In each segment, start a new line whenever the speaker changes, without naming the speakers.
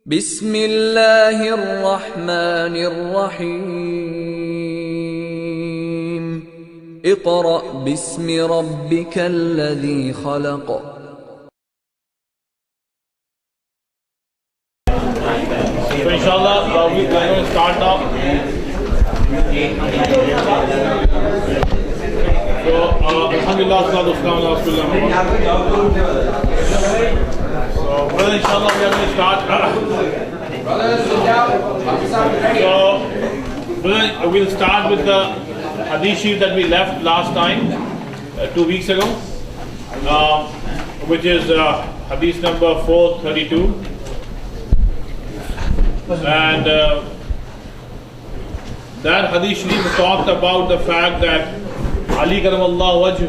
بسم الله الرحمن الرحيم اقرأ باسم ربك الذي خلق.
So inshallah we're going to start now. So alhamdulillah sallallahu alaihi wasallam. So well, inshallah we are going to start. So we'll start with the hadith sheet that we left last time 2 weeks ago, which is hadith number 432. And that hadith sharif talked about the fact that Ali karamallahu wajh.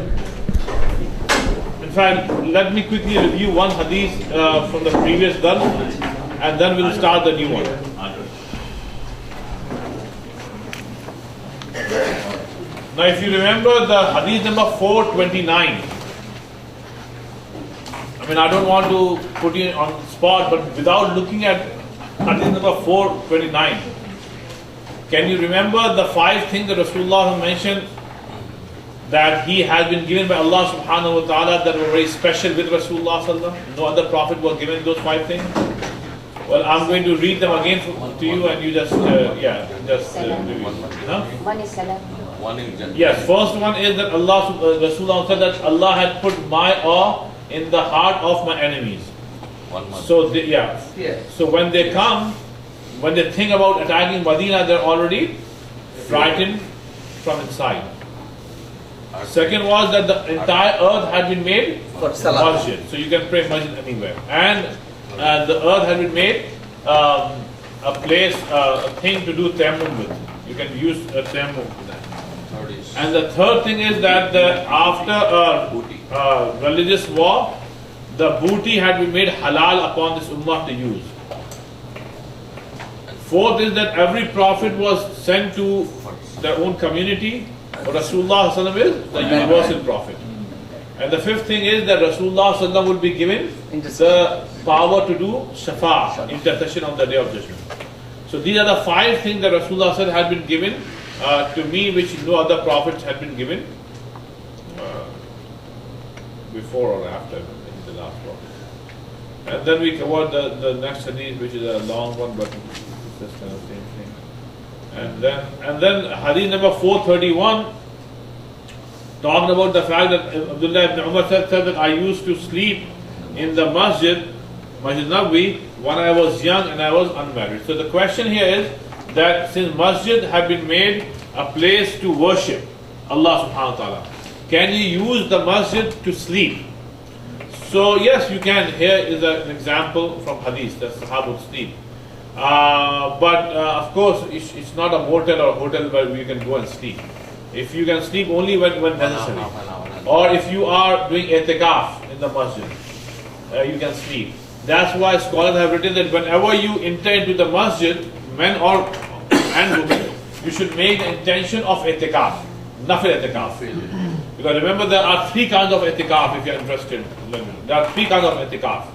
In fact, let me quickly review one hadith from the previous dars, and then we'll start the new one. Now, if you remember the hadith number 429, I mean, I don't want to put you on the spot, but without looking at hadith number 429, can you remember the 5 things that Rasulullah mentioned that he has been given by Allah subhanahu wa ta'ala that were very special with Rasulullah sallallahu alaihi wasallam? No other prophet was given those 5 things. Well, I'm going to read them again to you, and you just review. Huh?
One is salam.
Yes, first one is that Rasulullah said that Allah had put my awe in the heart of my enemies. So so when they come, when they think about attacking Medina, they're already frightened from inside. Second was that the entire earth had been made for Masjid, so you can pray Masjid anywhere, and the earth had been made a place, a thing to do tayammum with. You can use a tayammum for that. And the third thing is that after a religious war, the booty had been made halal upon this ummah to use. Fourth is that every prophet was sent to their own community, but Rasulullah is the universal prophet. And the fifth thing is that Rasulullah would be given the power to do shafa, intercession on the day of judgment. So these are the 5 things that Rasulullah had been given to me, which no other prophets had been given before or after. Last one. And then we covered the next hadith, which is a long one, but it's just kind of same thing. And then hadith number 431 talked about the fact that Abdullah ibn Umar said that I used to sleep in the Masjid Nabawi when I was young and I was unmarried. So the question here is that since Masjid had been made a place to worship Allah subhanahu wa ta'ala, can you use the Masjid to sleep? So yes, you can. Here is an example from hadith that Sahaba would sleep. But of course, it's not a motel or a hotel where you can go and sleep. If you can sleep only when necessary, or if you are doing i'tikaf in the masjid, you can sleep. That's why scholars have written that whenever you enter into the masjid, men and women, you should make the intention of i'tikaf, nafil i'tikaf. Because remember, there are 3 kinds of i'tikaf if you are interested. There are 3 kinds of i'tikaf.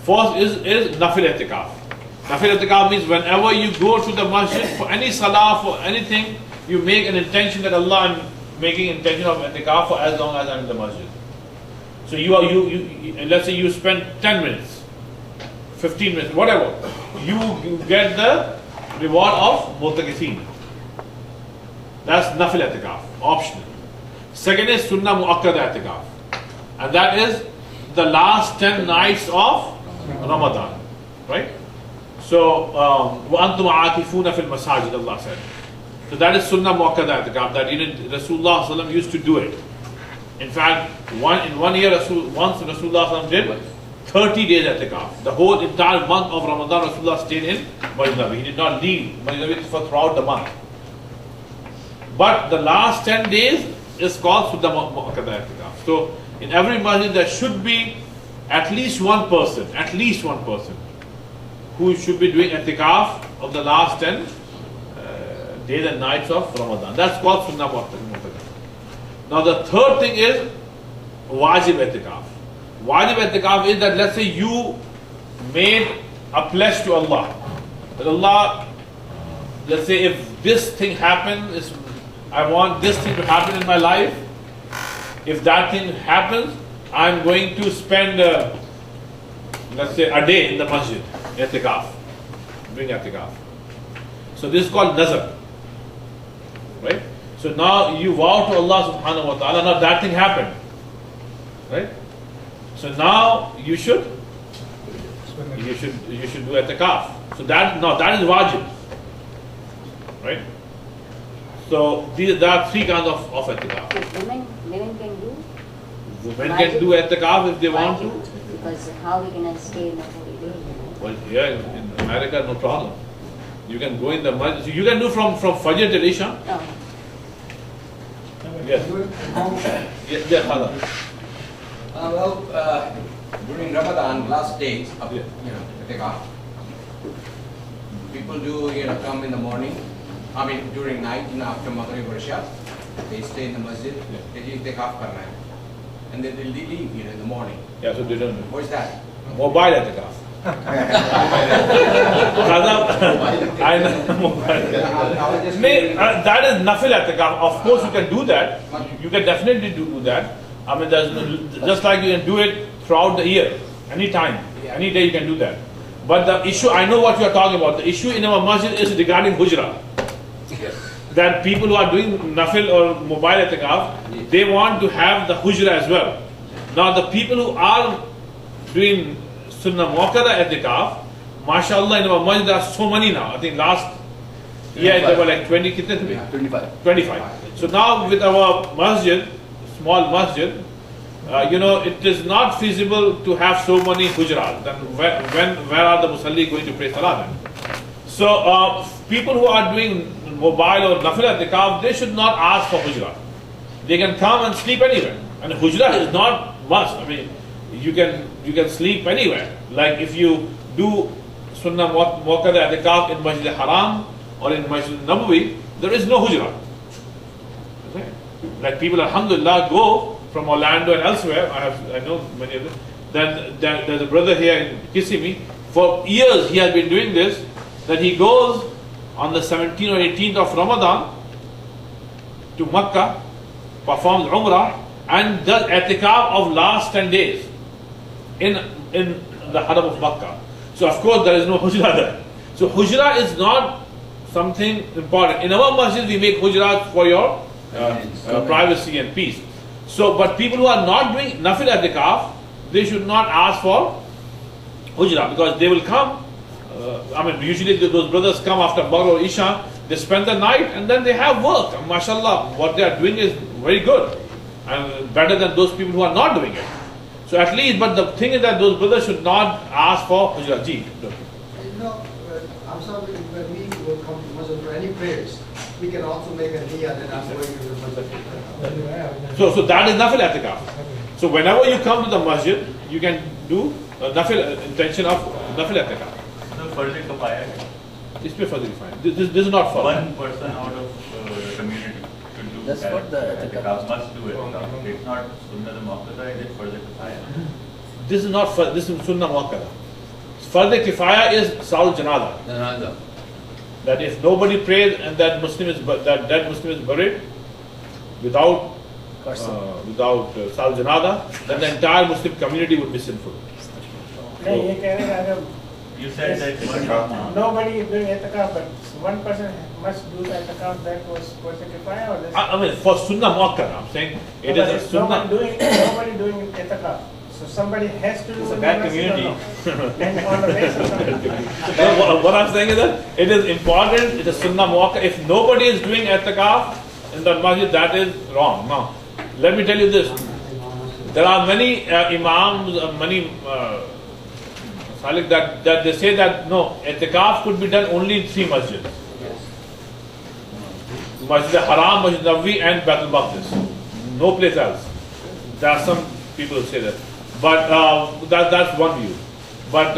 First is nafil i'tikaf. Nafil i'tikaf means whenever you go to the masjid for any salah, for anything, you make an intention that Allah, I'm making intention of i'tikaf for as long as I'm in the masjid. So you let's say you spend 10 minutes, 15 minutes, whatever, you get the reward of mu'takifin. That's nafil i'tikaf, optional. Second is sunnah mu'akkada i'tikaf, and that is the last 10 nights of Ramadan, right? So وَأَنْتُمْ عَاكِفُونَ فِي الْمَسَاجِدِ, Allah said. So that is sunnah mu'akkada i'tikaf, that Rasulullah used to do it. In fact, in 1 year, once Rasulullah did 30 days i'tikaf. The whole entire month of Ramadan, Rasulullah stayed in Madinah. He did not leave Madinah throughout the month. But the last 10 days is called sunnah mu'akkada i'tikaf. So in every masjid there should be at least one person who should be doing i'tikaf of the last 10 days and nights of Ramadan. That's called sunnah mu'akkada. Now the third thing is wajib i'tikaf. Wajib i'tikaf is that let's say you made a pledge to Allah. That Allah, let's say if this thing happens, I want this thing to happen in my life. If that thing happens, I'm going to spend, let's say, a day in the masjid, i'tikaf, doing i'tikaf. So this is called nazar, right? So now you vow to Allah subhanahu wa ta'ala, now that thing happened, right? So now you should do i'tikaf. So that is wajib, right? So there are three kinds of i'tikaf.
Women can do?
Women can do i'tikaf if they want to.
Because how we can stay in the holy day?
Well, here in America, no problem. You can go in the masjid. So you can do from Fajr till Isha.
Oh.
Yes. Yeah, Hala.
During Ramadan, last days of i'tikaf, people do come in the morning. I mean during night, after Maghrib or Isha, they stay in the masjid. They do i'tikaf karna hai, and then they leave in the morning.
Yeah, so they don't do.
What's that?
Mobile i'tikaf. I know mobile. That is nafil i'tikaf. Of course, you can do that. You can definitely do that. I mean, just like you can do it throughout the year, any time, any day you can do that. But the issue, I know what you are talking about. The issue in our masjid is regarding hujra. That people who are doing nafil or mobile i'tikaf, they want to have the hujra as well. Now the people who are doing sunnah muakkada i'tikaf, mashallah, in our masjid there are so many now. I think last year there were like 20, 25. So now with our masjid, small masjid, it is not feasible to have so many hujrat. Then where are the musalli going to pray salah then? So people who are doing mobile or nafil i'tikaf, they should not ask for hujrat. They can come and sleep anywhere. And hujrat is not must. I mean, you can sleep anywhere. Like if you do sunnah muakkada i'tikaf in Masjid Haram or in Masjid Nabawi, there is no hujrat. Okay? Like people, alhamdulillah, go from Orlando and elsewhere. I know many of them. Then there's a brother here in Kissimmee. For years he has been doing this. That he goes on the 17th or 18th of Ramadan to Makkah, performs Umrah, and does i'tikaf of last 10 days in the Haram of Makkah. So of course there is no hujra there. So hujra is not something important. In our masjid we make hujra for your privacy and peace. So, but people who are not doing nafil i'tikaf, they should not ask for hujra, because they will come. Usually those brothers come after Maghrib or Isha, they spend the night and then they have work. And mashallah, what they are doing is very good and better than those people who are not doing it. So at least, but the thing is that those brothers should not ask for hujra.
I'm sorry, when we will come to masjid for any prayers, we can also make a niyyah that I'm going to the masjid.
So that is nafil i'tikaf. So whenever you come to the masjid, you can do nafil intention of nafil i'tikaf.
Further kafaya.
This is further defined. This is not for
one person out of the community should do.
That's what the
i'tikaf must do it. It's not sunnah muakkada, it is further kafaya.
This is not this is sunnah muakkada. Further kifaya is Saul Janada. That if nobody prays and that dead Muslim is buried without Saul Janada, then the entire Muslim community would be sinful.
You said that
nobody is doing i'tikaf, but one person must do i'tikaf. That was further kifaya, or this?
I mean, for sunnah muakkada, I'm saying it is a sunnah.
Nobody doing i'tikaf. So somebody has to do it.
It's a bad community.
And on the basis of something.
What I'm saying is that it is important, it is sunnah muakkada. If nobody is doing i'tikaf in the masjid, that is wrong. Now, let me tell you this. There are many imams, many Tariq that they say that no, i'tikaf could be done only in 3 masjids. Masjid Haram, Masjid Nabawi and Baitul Maqdis. No place else. There are some people who say that. But that's one view. But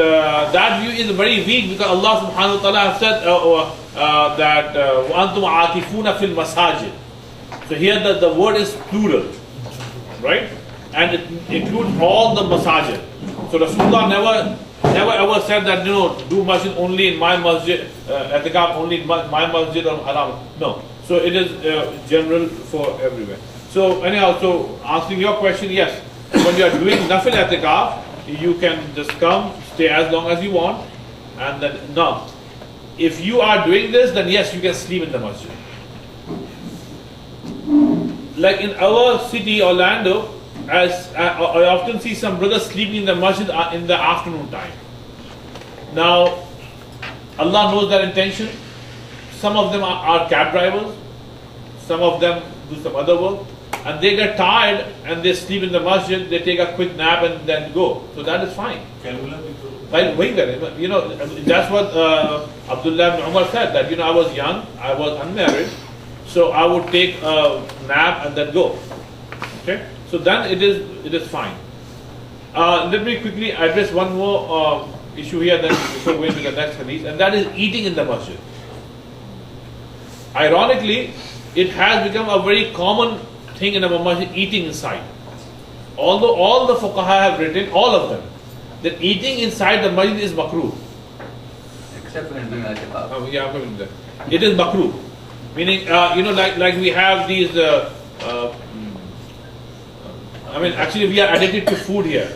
that view is very weak, because Allah subhanahu wa ta'ala has said that وَأَنْتُمْ عَاكِفُونَ فِي الْمَسَاجِدِ. So here the word is plural, right? And it includes all the masajid. So Rasulullah never ever said that, do masjid only in my masjid, i'tikaf only in my masjid or haram. No. So it is general for everywhere. So anyhow, so answering your question, yes, when you are doing nafil i'tikaf, you can just come, stay as long as you want, and then now, if you are doing this, then yes, you can sleep in the masjid. Like in our city, Orlando, as I often see some brothers sleeping in the masjid in the afternoon time. Now, Allah knows their intention. Some of them are cab drivers, some of them do some other work, and they get tired and they sleep in the masjid, they take a quick nap and then go. So that is fine. That's what Abdullah ibn Umar said, that I was young, I was unmarried, so I would take a nap and then go. Okay? So then it is fine. Let me quickly address one more issue here, then before going to the next hadith, and that is eating in the masjid. Ironically, it has become a very common thing in our masjid, eating inside. Although all the fuqaha have written, all of them, that eating inside the masjid is makruh.
Except when doing i'tikaf.
Yeah, I'm coming to that. It is makruh. Meaning, like we have these, actually we are addicted to food here.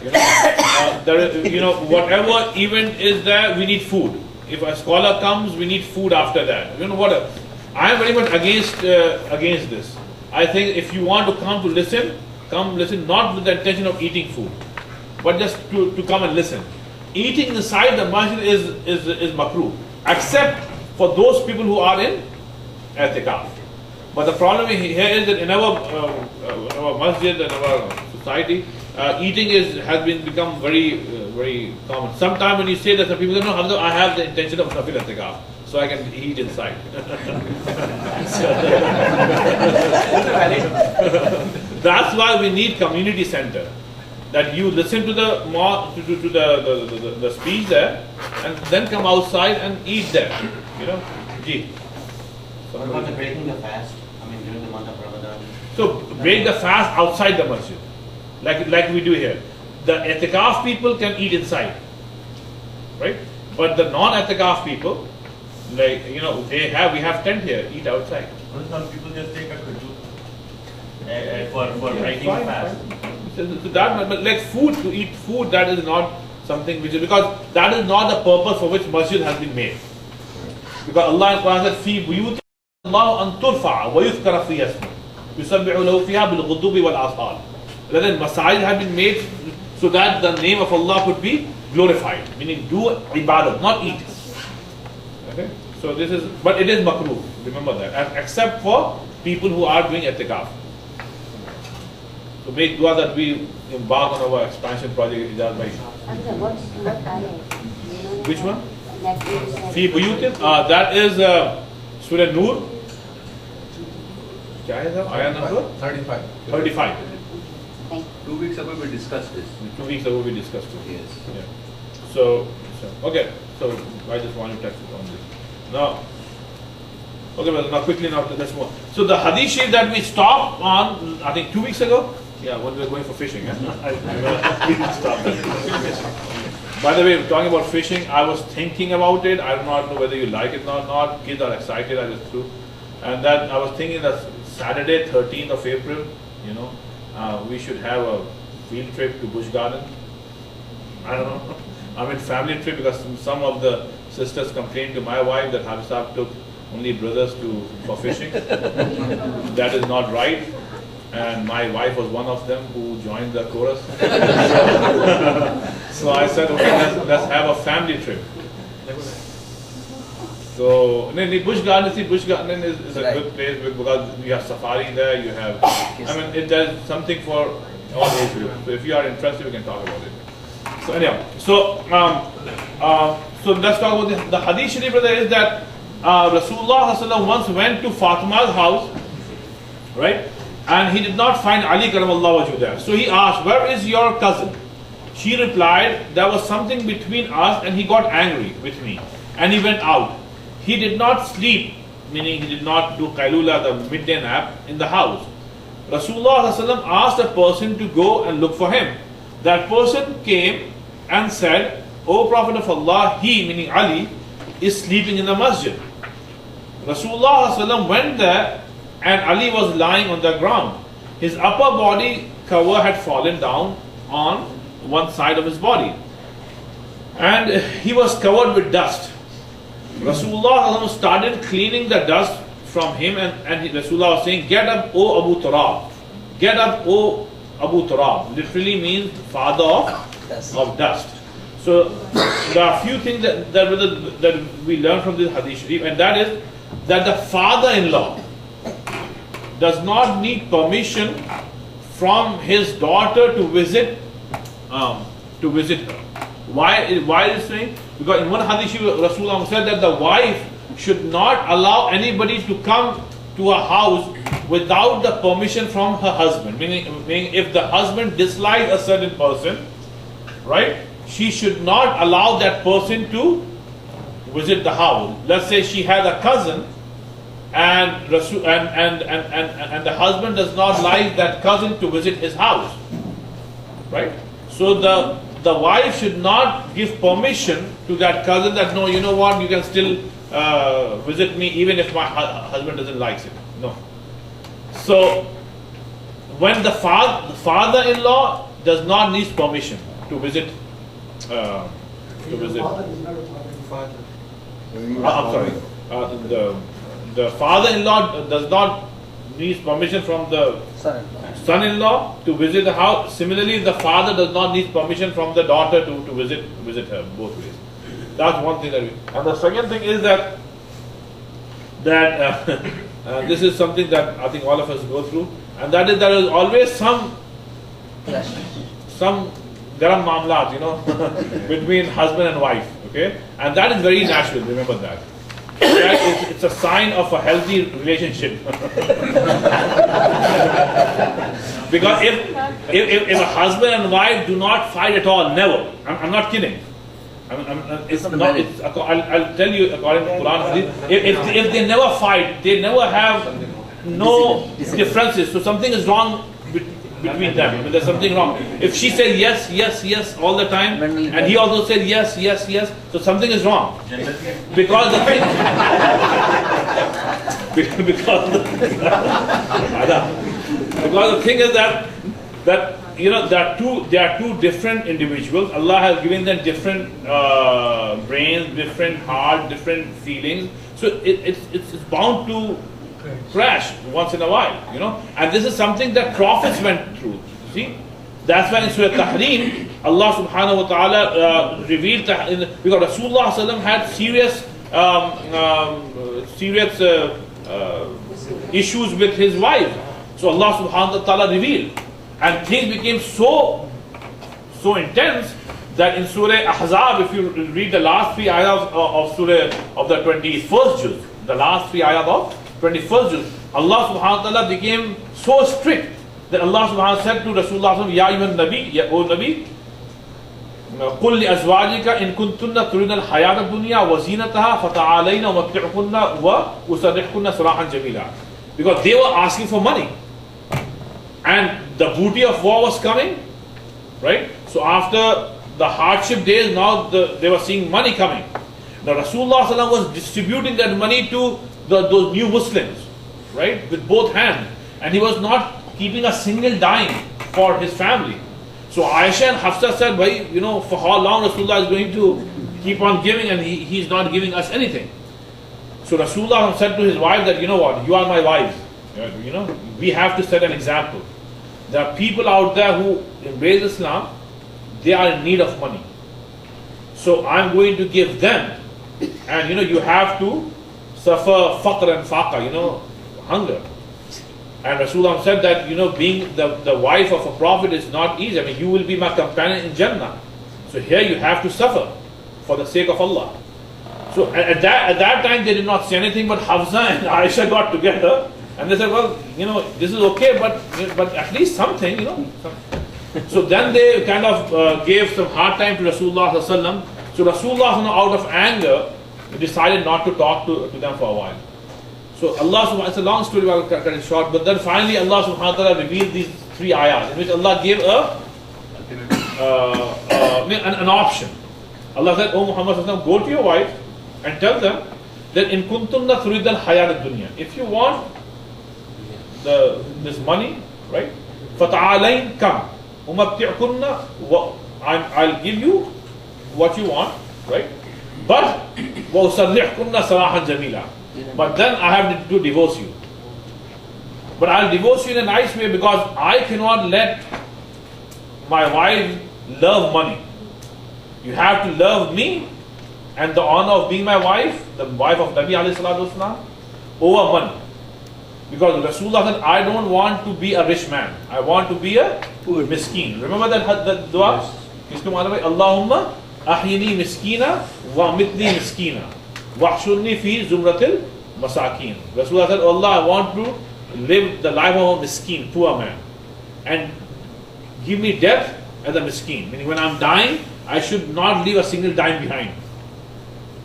Whatever event is there, we need food. If a scholar comes, we need food after that. Whatever. I am very much against this. I think if you want to come listen not with the intention of eating food, but just to come and listen. Eating inside the masjid is makruh, except for those people who are in i'tikaf. But the problem here is that in our masjid and our society, eating has become very very common. Sometimes when you say that, some people say, no, I have the intention of nafil i'tikaf, so I can eat inside. That's why we need community center. That you listen to the speech there, and then come outside and eat there. Gee.
What about the breaking the fast? During the month of Ramadan.
So break the fast outside the masjid, like we do here. The i'tikaf people can eat inside, right? But the non-i'tikaf people, we have tent here, eat outside.
Some people just take a kajut for breaking fast.
So that, but like food, to eat food, that is not something because that is not the purpose for which masjid has been made. Because Allah in Quran said, "Fi buyuti Allah an turfa wa yuzkara fi ismu yusabbihu lahu fiha bil ghudubi wal asal." That is, masajid have been made so that the name of Allah could be glorified, meaning do ibadah, not eat. Okay, so but it is makruh. Remember that, except for people who are doing i'tikaf. So make dua that we embark on our expansion project.
What ayah?
Which one?
Fi
buyutin. That is Surah Nur. Kya hai sir? Ayah number
35.
35.
2 weeks ago we discussed this.
2 weeks ago we discussed it.
Yes.
Yeah. So okay. So I just want to touch on this. Now, okay, well, now quickly let's move on. So the hadith sheet that we stopped on, I think 2 weeks ago. Yeah, when we were going for fishing. We didn't stop that. By the way, talking about fishing, I was thinking about it. I do not know whether you like it or not. Kids are excited, I just threw. And that I was thinking that Saturday, 13th of April, we should have a field trip to Busch Garden. I don't know. Family trip, because some of the sisters complained to my wife that Habsab took only brothers for fishing. That is not right. And my wife was one of them who joined the chorus. So I said, okay, let's have a family trip. So, Busch Garden is a good place because you have safari there, you have, there's something for all age groups. So if you are interested, we can talk about it. So anyhow, so let's talk about the hadith sharif, brother, is that Rasulullah once went to Fatima's house, right? And he did not find Ali karamallahu wajhu there. So he asked, "Where is your cousin?" She replied, "There was something between us and he got angry with me and he went out. He did not sleep," meaning he did not do qailula, the midday nap, in the house. Rasulullah asked a person to go and look for him. That person came and said, O Prophet of Allah, he, meaning Ali, is sleeping in the masjid. Rasulullah ﷺ went there and Ali was lying on the ground. His upper body cover had fallen down on one side of his body. And he was covered with dust. Rasulullah ﷺ started cleaning the dust from him, and Rasulullah was saying, "Get up, O Abu Turab. Get up, O Abu Turab." Literally means father of dust. So there are a few things that we learn from this hadith sharif, and that is that the father-in-law does not need permission from his daughter to visit her. Why is it saying? Because in one hadith Rasulullah said that the wife should not allow anybody to come to her house without the permission from her husband. Meaning if the husband dislikes a certain person, right, she should not allow that person to visit the house. Let's say she has a cousin, and the husband does not like that cousin to visit his house, right? So the wife should not give permission to that cousin that, no, you know what, you can still visit me even if my husband doesn't like it. No. So when the father-in-law does not need permission to visit. I'm sorry. The father-in-law does not need permission from the son-in-law to visit the house. Similarly, the father does not need permission from the daughter to visit her, both ways. That's one thing that and the second thing is that this is something that I think all of us go through, and that is there is always some garam mamlat, between husband and wife, okay, and that is very natural. Remember that. It's a sign of a healthy relationship. Because if a husband and wife do not fight at all, never. I'm not kidding. I'll tell you according to Quran. If they never fight, they never have no differences. So something is wrong between them. I mean, there's something wrong. If she said yes, yes, yes all the time, and he also said yes, yes, yes, so something is wrong. Because the thing, because the thing is that there are two different individuals. Allah has given them different brains, different heart, different feelings. So it's bound to crash once in a while, and this is something that prophets went through. See, that's why in Surah Tahrim, Allah subhanahu wa ta'ala revealed because Rasulullah sallam had serious issues with his wife. So Allah subhanahu wa ta'ala revealed, and things became so intense that in Surah Ahzab, if you read the last three ayahs of Surah of the 21st juz, the last three ayahs of 21st juz, Allah subhanahu wa ta'ala became so strict that Allah subhanahu wa ta'ala said to Rasulullah, Ya ayyuhan nabi, ya O Nabi, قل لأزواجك إن كنتن تريدن الحياة الدنيا وزينتها فتعالين ومتعكن وأسرحكن سراحا جميلا. Because they were asking for money, and the booty of war was coming, right? So after the hardship days, now they were seeing money coming. Now Rasulullah sallam was distributing that money to those new Muslims, right, with both hands, and he was not keeping a single dime for his family. So Aisha and Hafsa said, for how long Rasulullah is going to keep on giving, and he's not giving us anything. So Rasulullah said to his wife that, you are my wives. We have to set an example. There are people out there who embrace Islam, they are in need of money. So I'm going to give them, and you have to suffer faqr and faqa, hunger. And Rasulullah said that, being the wife of a prophet is not easy. I mean, you will be my companion in Jannah. So here you have to suffer for the sake of Allah. So at that time they did not say anything, but Hafsa and Aisha got together and they said, well, this is okay, but at least something, So then they kind of gave some hard time to Rasulullah sallallahu. So Rasulullah, out of anger, decided not to talk to them for a while. So Allah subhanahu, it's a long story, I'll cut it short, but then finally Allah subhanahu wa ta'ala revealed these three ayahs in which Allah gave an option. Allah said, "O Muhammad sallallahu alaihi wasallam, go to your wife and tell them that in kuntunna turidal hayat ad-dunya. If you want this money, right? Fata'alain come. Umatti'kunna, I'll give you what you want, right? But وَأُسَرِّحْكُنَّ سَرَاحًا جَمِيلًا. But then I have to divorce you. But I'll divorce you in a nice way, because I cannot let my wife love money. You have to love me and the honor of being my wife, the wife of Nabi alayhi salatu wasalam, over money. Because Rasulullah said, I don't want to be a rich man. I want to be a poor miskeen. Remember that dua? Allahumma ahyini miskina wa mitni miskina wa ahshurni fi zumratil masakin. Rasulullah said, Allah, I want to live the life of a miskeen, poor man, and give me death as a miskeen. Meaning when I'm dying, I should not leave a single dime behind.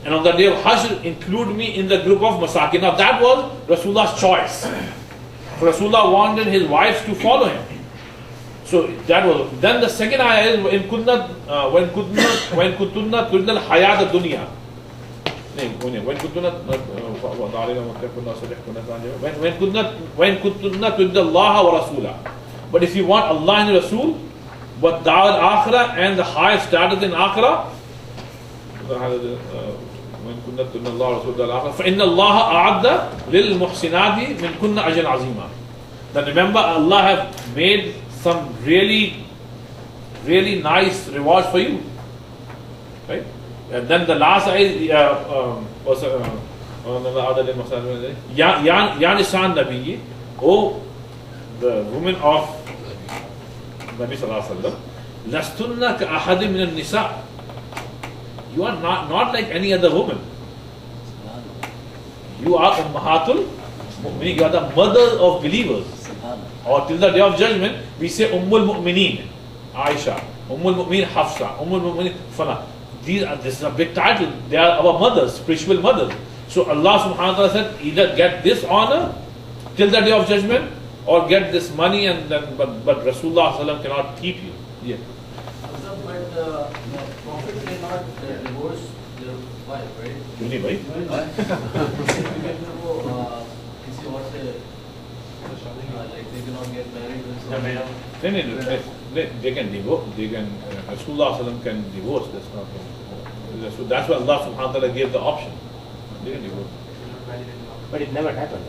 And on the day of Hashr, include me in the group of masakin. Now that was Rasulullah's choice. Rasulullah wanted his wives to follow him. So that was. Then the second ayah is when kuntunna turidal hayat ad-dunya. When kuntunna turidal Allah wa Rasulah. But if you want Allah and Rasul, but Dawal Akhirah and the highest status in Akhirah, فإن الله أعد للمحسنات من كن أجر عظيما. Then remember, Allah have made some really nice rewards for you, right? And then the last ayah was Ya Nisan Nabiyyi, oh the women of Nabi Sallallahu Alaihi Wasallam, Lastunna ka ahadin min al-nisa. You are not like any other woman. You are Ummahatul Mu'mineen. You are the mother of believers. Or till the day of judgment, we say Ummul Mu'mineen, Aisha, Ummul Mu'mineen Hafsa, Ummul Mu'mineen Fana. This is a big title. They are our mothers, spiritual mothers. So Allah subhanahu wa ta'ala said, either get this honor till the day of judgment, or get this money, and then but Rasulullah sallallahu cannot keep you. Yeah.
But the Prophet cannot divorce their wife, right?
You need, right?
Like they cannot get married.
They can divorce. They can. Rasulullah sallallahu can divorce. That's not. So that's why Allah subhanahu wa ta'ala gave the option. They can divorce.
But it never happened.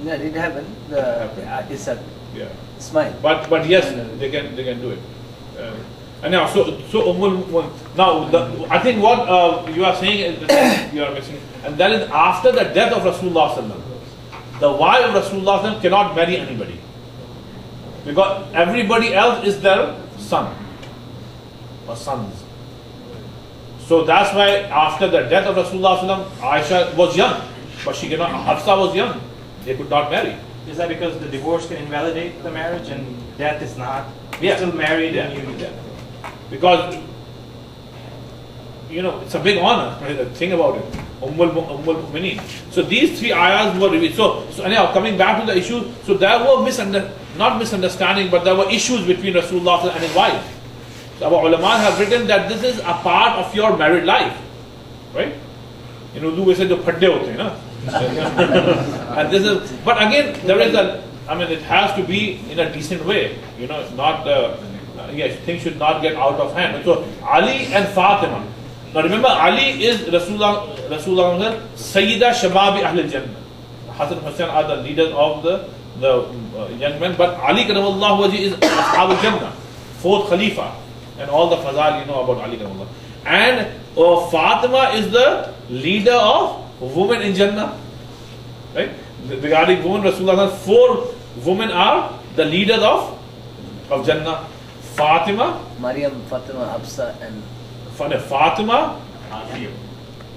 No, it happened. It's a smile.
But yes, they can do it. And now, so now I think what you are saying is you are missing, and that is after the death of Rasulullah sallallahu. The wife of Rasulullah sallallahu cannot marry anybody, because everybody else is their son or sons. So that's why after the death of Rasulullah sallallahu, Aisha was young, but she cannot. Hafsa was young; they could not marry.
Is that because the divorce can invalidate the marriage and death is not?
Yeah.
Still married and you.
Because it's a big honor. Think about it. Ummul Mu'mineen. So these three ayahs were revealed. So anyhow, coming back to the issue, so there were not misunderstanding, but there were issues between Rasulullah and his wife. So our ulama have written that this is a part of your married life, right? In Urdu we say the phadde hote, and this is. But again, there is it has to be in a decent way. Not. Yes, things should not get out of hand. So Ali and Fatima. Now remember, Ali is Rasulullah Sayyida Shababi Ahl Jannah. Hassan and Hussain are the leaders of the young men, but Ali Karamallahu Wajhi is Ashab Jannah, fourth Khalifa, and all the fazal about Ali Karamallah. And Fatima is the leader of women in Jannah. Right? Regarding women, Rasulullah, 4 women are the leaders of Jannah. Fatima,
Maryam, Fatima, Absa, and
Fatima,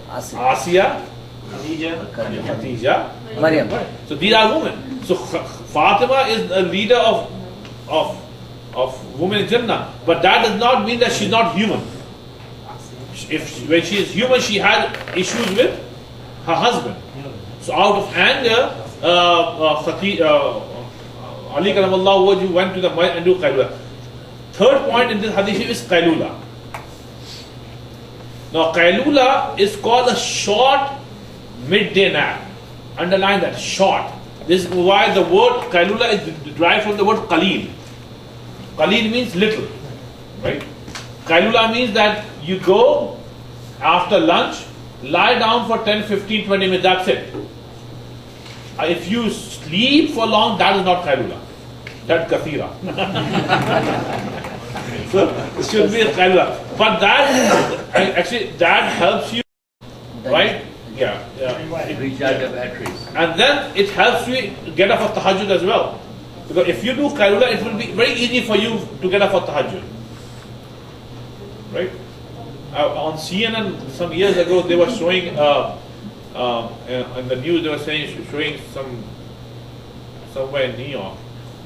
Asiya, Khadija,
Maryam.
So these are women. So Fatima is the leader of women in Jannah, but that does not mean that she's not human. When she is human, she had issues with her husband. So out of anger, Ali Karamallahu Wajhu went to the and do Qailula. Third point in this hadith is Qailula. Now, Qailula is called a short midday nap. Underline that, short. This is why the word Qailula is derived from the word Qaleel. Qaleel means little, right? Qailula means that you go after lunch, lie down for 10, 15, 20 minutes, that's it. If you sleep for long, that is not Qailula. That's Kathira. So it should be a Qailula. But that, actually, that helps you, right? Yeah.
Recharge the batteries.
And then it helps you get up for tahajjud as well. Because if you do Qailula, it will be very easy for you to get up for tahajjud. Right? On CNN some years ago, they were showing, in the news, they were showing somewhere in New York,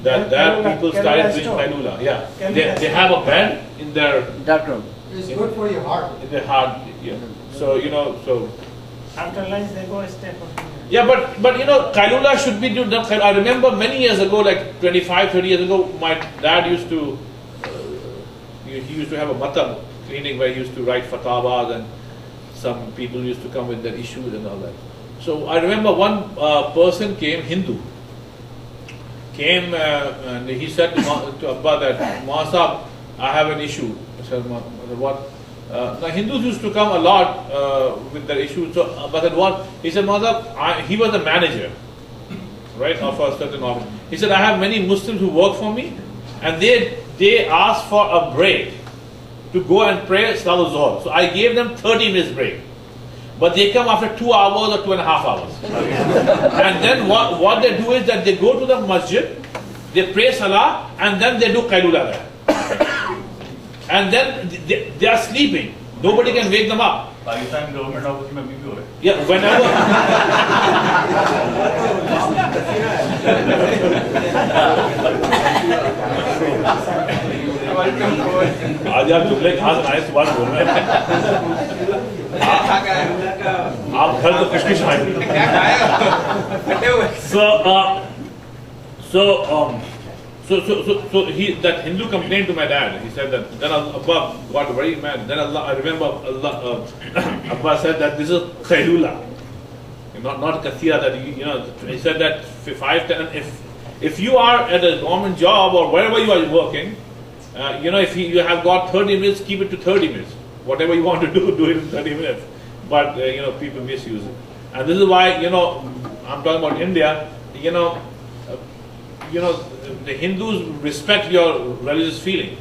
that people started doing Qailula. Yeah. They have a bed in their
Dark room.
It's good for your heart.
in their heart. Yeah. So, so.
After lunch, they go a step.
Yeah, but Qailula should be done. I remember many years ago, like 25, 30 years ago, my dad used to, he used to have a matab clinic where he used to write fatawas, and some people used to come with their issues and all that. So I remember one person came, Hindu, and he said to Abba that, Maasab, I have an issue. I said, what? Now Hindus used to come a lot with their issues. So Abba said, what? He said, Maasab, he was a manager, right, of a certain office. He said, I have many Muslims who work for me, and they ask for a break to go and pray Salat al-Zuhr. So I gave them 30 minutes break. But they come after 2 hours or 2.5 hours. And then what they do is that they go to the masjid, they pray Salah, and then they do Qailula there. And then they are sleeping. Nobody can wake them up.
Pakistan government office में भी हो रहा है.
Yeah, whenever. आज आप जुमले खास आए सुबह बोल रहे हैं. आप घर तो खुशकिश आए. So that Hindu complained to my dad. He said that then Abba got very mad. Then I remember Abba said that this is Qailula, not Kathira. That he said that 5, 10. If you are at a government job or wherever you are working, if you have got 30 minutes, keep it to 30 minutes. Whatever you want to do it in 30 minutes. But people misuse it, and this is why I'm talking about India. The Hindus respect your religious feeling,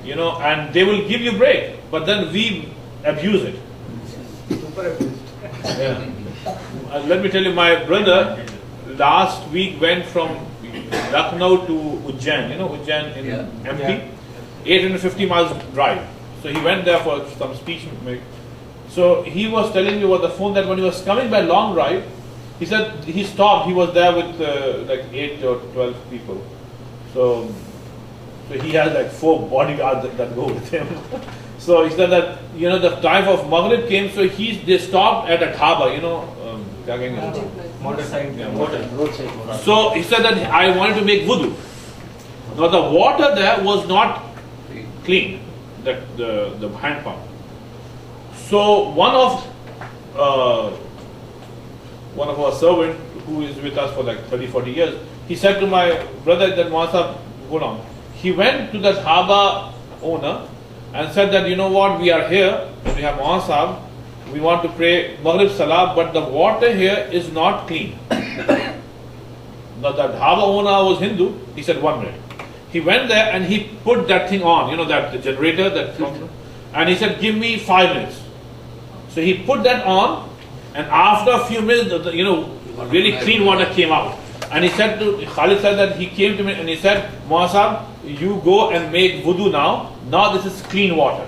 and they will give you break, but then we abuse it. Yeah. Let me tell you, my brother last week went from Lucknow to Ujjain, Ujjain in MP, 850 miles drive. So he went there for some speech. So he was telling me over the phone that when he was coming by long drive, he said he stopped. He was there with like 8 or 12 people. So he has like 4 bodyguards that go with him. So he said that the time of Maghrib came. So they stopped at a dhaba. Motorcycle. So he said that I wanted to make wudu. Now the water there was not clean. The hand pump. So one of our servants who is with us for like 30, 40 years, he said to my brother that Maasab, hold on. He went to the dhaba owner and said that, what, we are here, and we have Maasab, we want to pray Maghrib Salah, but the water here is not clean. Now the dhaba owner was Hindu. He said, 1 minute. He went there and he put that thing on, that the generator, and he said, give me 5 minutes. So he put that on, and after a few minutes, really clean water came out. And he said Khalid said that he came to me and he said, Maasab, you go and make wudu now. Now this is clean water.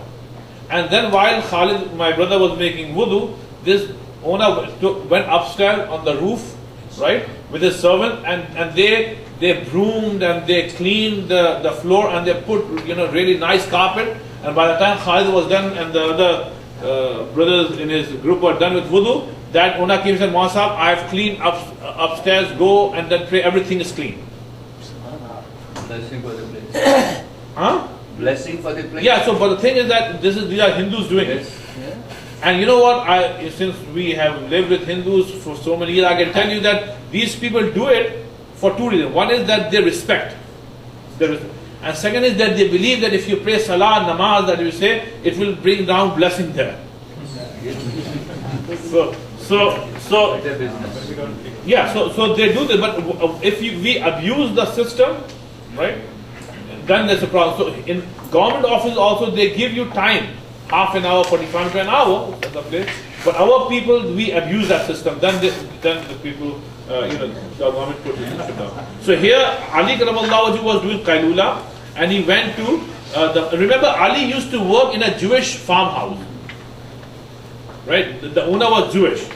And then while Khalid, my brother, was making wudu, this owner went upstairs on the roof, right, with his servant, and they broomed and they cleaned the floor and they put really nice carpet. And by the time Khalid was done and the other brothers in his group were done with wudu, that owner came and said, Maasab, I have cleaned upstairs, go and then pray, everything is clean.
Blessing for the place.
Huh?
Blessing for the place.
Yeah, so but the thing is that these are Hindus doing it.
Yeah.
And you know what? Since we have lived with Hindus for so many years, I can tell you that these people do it for two reasons. One is that they respect. And second is that they believe that if you pray salah, namaz, that you say, it will bring down blessing there. So yeah, so they do this. But if we abuse the system, right, then there's a problem. So in government office also, they give you time, half an hour, 45 minutes to an hour, but our people, we abuse that system. Then the people, the government put it down. So here, Ali Karamallahu Wajhu was doing Qailula, and he went to, remember Ali used to work in a Jewish farmhouse. Right? The owner was Jewish.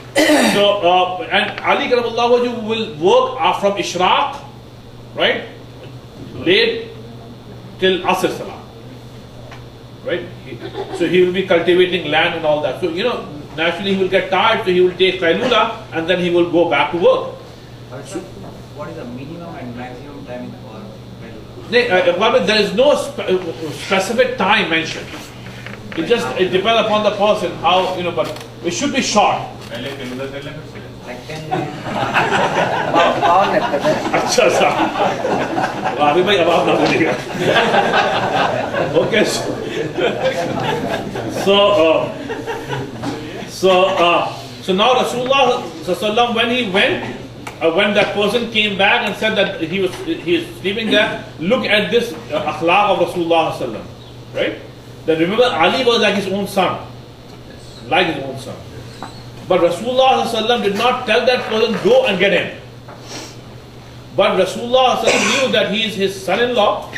So, and Ali Karamallahu Wajhu will work from Ishraq, right, late till Asr Salah. Right? So he will be cultivating land and all that. So, naturally he will get tired, so he will take Qailula and then he will go back to work.
What is the minimum and maximum time for Qailula?
There is no specific time mentioned. It depends upon the person, how, but it should be short.
Like 10 minutes.
अच्छा सा अभी भाई अब ना बोलिएगा okay so now Rasulullah sallallahu when he went when that person came back and said that he is sleeping there, look at this akhlaq of Rasulullah sallallahu, right? That remember Ali was like his own son, but Rasulullah sallallahu did not tell that person go and get him. But Rasulullah sallallahu knew that he is his son-in-law,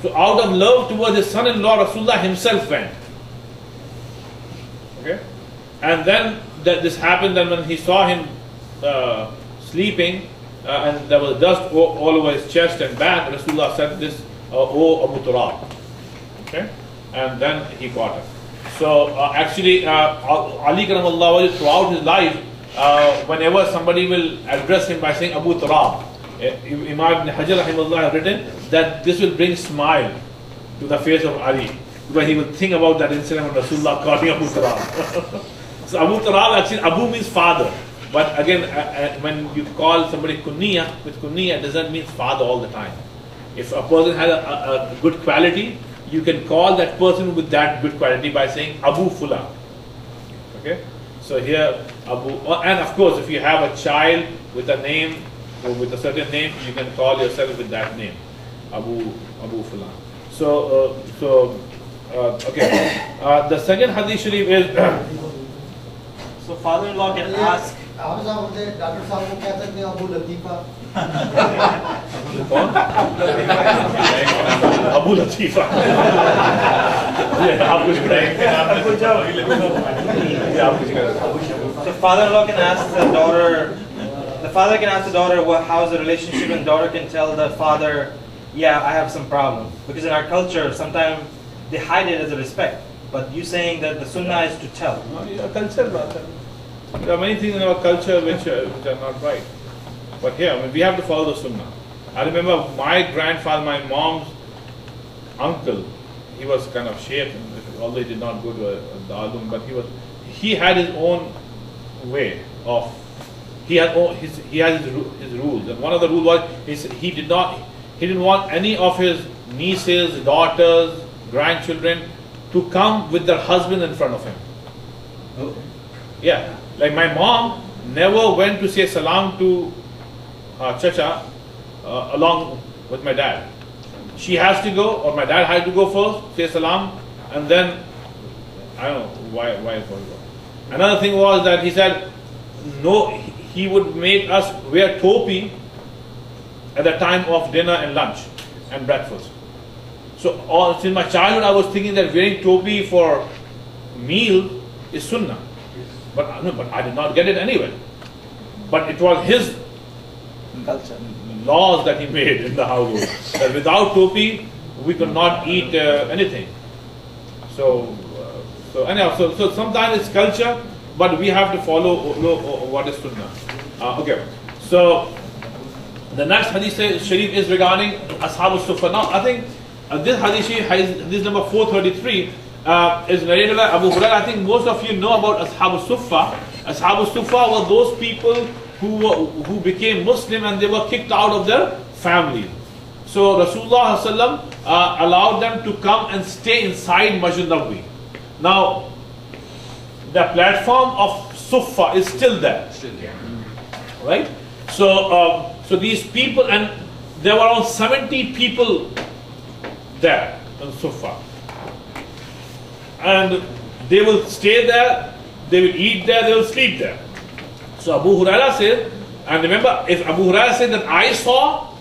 so out of love towards his son-in-law, Rasulullah himself went. Okay, and then this happened. Then when he saw him sleeping, and there was dust all over his chest and back, Rasulullah said this, "Oh Abu Turab." Okay, and then he got him. So actually, Ali Karamallahu Wajhu throughout his life, whenever somebody will address him by saying Abu Turab, Imam Ibn Hajar rahimahullah has written that this will bring smile to the face of Ali, because he will think about that incident when Rasulullah called him Abu Turab. So Abu Turab, actually Abu means father, but again when you call somebody Kunniya, with Kunniya doesn't mean father all the time. If a person has a good quality, you can call that person with that good quality by saying Abu Fulan. Okay, so here Abu, and of course if you have a child with a name or with a certain name, you can call yourself with that name, Abu Fulan. So okay. The second hadith sharif is
so father-in-law can ask.
Doctor साहब को क्या सकते हैं Abu लतीफा
Abu Latifa.
So father-in-law can ask the daughter. The father can ask the daughter, "Well, how's the relationship?" And daughter can tell the father, "Yeah, I have some problem." Because in our culture, sometimes they hide it as a respect. But you saying that the sunnah is to tell.
There are many things in our culture which are not right. But here, we have to follow the sunnah. I remember my grandfather, my mom's uncle, he was kind of sheikh, although he did not go to the Alum, but he had his own way of, he had his rules. And one of the rules was, he didn't want any of his nieces, daughters, grandchildren to come with their husband in front of him.
Oh.
Yeah, like my mom never went to say salam to Chacha along with my dad. She has to go, or my dad had to go first, say salam, and then, I don't know why it was. Another thing was that he said, no, he would make us wear topi at the time of dinner and lunch and breakfast. So since my childhood, I was thinking that wearing topi for meal is sunnah. But I did not get it anyway. But it was his culture, laws that he made in the household, that without topi we could not eat anything. So anyhow, so sometimes it's culture, but we have to follow what is sunnah. Okay, so the next hadith sharif is regarding Ashab al-Sufa. Now I think this hadith sharif, hadith number 433, is narrated by Abu Hurairah. I think most of you know about Ashab al-Suffa. Ashab al-Suffa were those people who became Muslim and they were kicked out of their family. So Rasulullah ﷺ, allowed them to come and stay inside Masjid Nabawi. Now, the platform of Suffa is still there. Right? So, so these people, and there were around 70 people there in Suffa. And they will stay there, they will eat there, they will sleep there. So Abu Hurairah says, and remember, if Abu Hurairah said that I saw,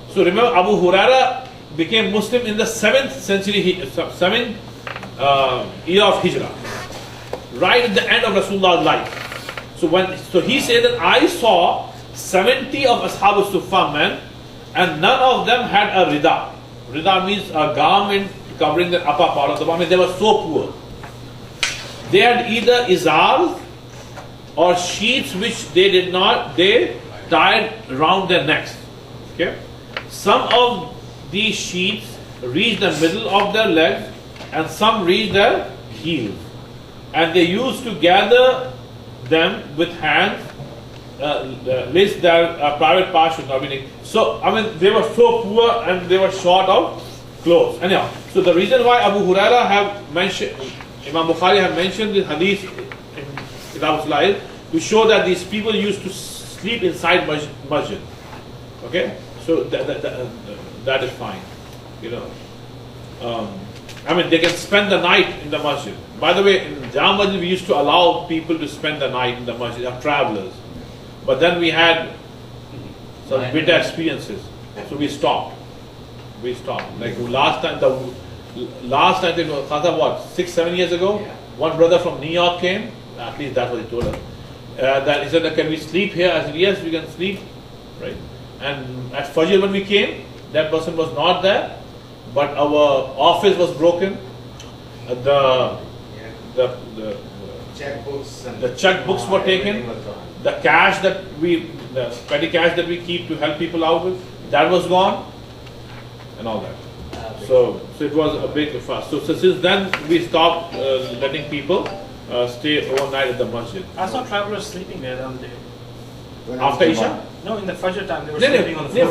so remember Abu Hurairah became Muslim in the 7th century, 7th year of Hijrah, right at the end of Rasulullah's life. So he said that I saw 70 of Ashab al-Suffa men, and none of them had a rida. Rida means a garment covering the upper part of the body. They were so poor. They had either izars or sheets which they tied around their necks. Okay? Some of these sheets reached the middle of their legs and some reached their heels. And they used to gather them with hands, lest their private parts should not be naked. So, I mean, they were so poor and they were short of clothes. Anyhow, so the reason why Abu Hurairah have mentioned, Imam Bukhari have mentioned the hadith in Kitab al-Sahih to show that these people used to sleep inside masjid. Okay, so that is fine. You know, I mean, they can spend the night in the masjid. By the way, in Jama Masjid we used to allow people to spend the night in the masjid, of travelers. But then we had some bitter experiences, so we stopped. Like last time it was what, 6-7 years ago, one brother from New York came. At least that's what he told us. That he said, "Can we sleep here?" I said, "Yes, we can sleep." Right? And at Fajr when we came, that person was not there, but our office was broken. The checkbooks were taken. The cash the petty cash that we keep to help people out with, that was gone, and all that. So it was a big fuss. So since then we stopped letting people stay overnight at the masjid.
I saw travelers sleeping there the other day.
After Isha?
No, in the Fajr time they were sleeping on the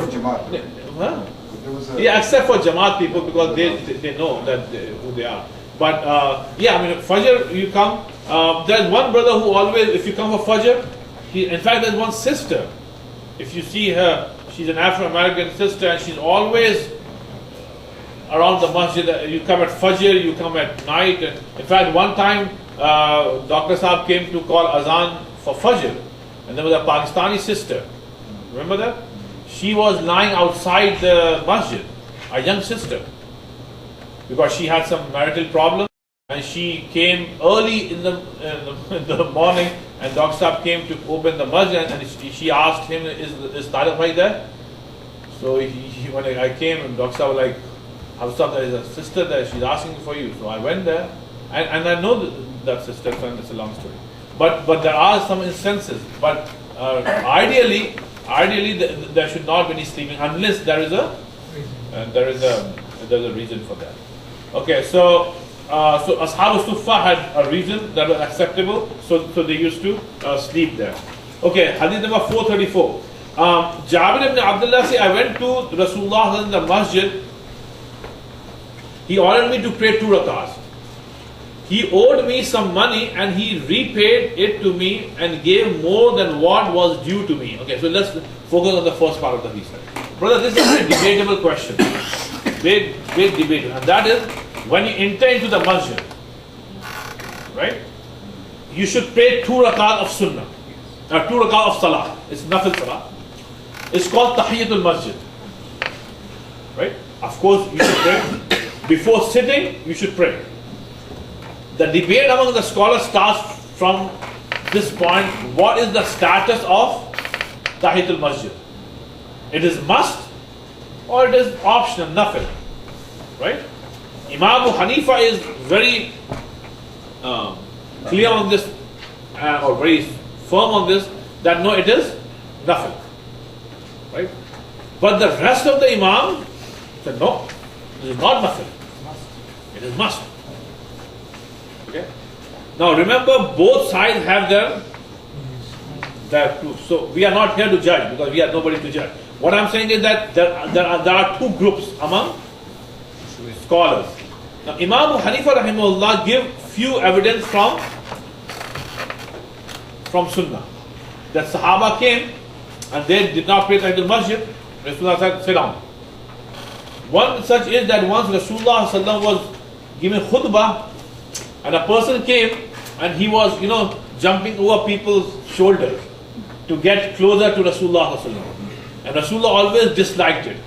floor.
Yeah, except for Jamaat people, because they know that who they are. But yeah, I mean, Fajr you come. There's one brother who always, if you come for Fajr, in fact, there's one sister. If you see her, she's an Afro-American sister, and she's always around the masjid. You come at Fajr, you come at night. And in fact, one time, Dr. Saab came to call Azan for Fajr, and there was a Pakistani sister. Remember that? She was lying outside the masjid, a young sister, because she had some marital problem, and she came early in the morning, and Dr. Saab came to open the masjid, and she asked him, is Tariq bhai there? So when I came, and Dr. Saab was like, Hafsab, there is a sister there, she's asking for you. So I went there, and I know that sister, and it's a long story. But there are some instances, but ideally there should not be any sleeping unless there is a reason for that. Okay, so Ashab al-Suffa had a reason that was acceptable, so they used to sleep there. Okay, hadith number 434. Jabir ibn Abdullah said, I went to Rasulullah in the masjid. He ordered me to pray 2 rakats. He owed me some money and he repaid it to me and gave more than what was due to me. Okay, so let's focus on the first part of the hadith. Brother, this is a debatable question. Big debate. And that is, when you enter into the masjid, right, you should pray 2 rakat of sunnah, 2 rakat of salah. It's nafil salah. It's called tahiyatul masjid. Right? Of course, you should pray. Before sitting, you should pray. The debate among the scholars starts from this point. What is the status of tahiyatul masjid? It is must or it is optional, nafil. Right? Imam Abu Hanifa is very clear on this, or very firm on this, that no, it is nafil. Right? But the rest of the Imam said no, it is not nafil. It is must. Okay. Now remember, both sides have their proof. So we are not here to judge because we are nobody to judge. What I'm saying is that there are two groups among scholars. Now Imam Hanifa rahimahullah give few evidence from Sunnah. That Sahaba came and they did not pray Tahiyatul Masjid. Rasulullah said, sit down. One such is that once Rasulullah sallallahu was giving khutbah and a person came and he was, jumping over people's shoulders to get closer to Rasulullah sallallahu. And Rasulullah always disliked it.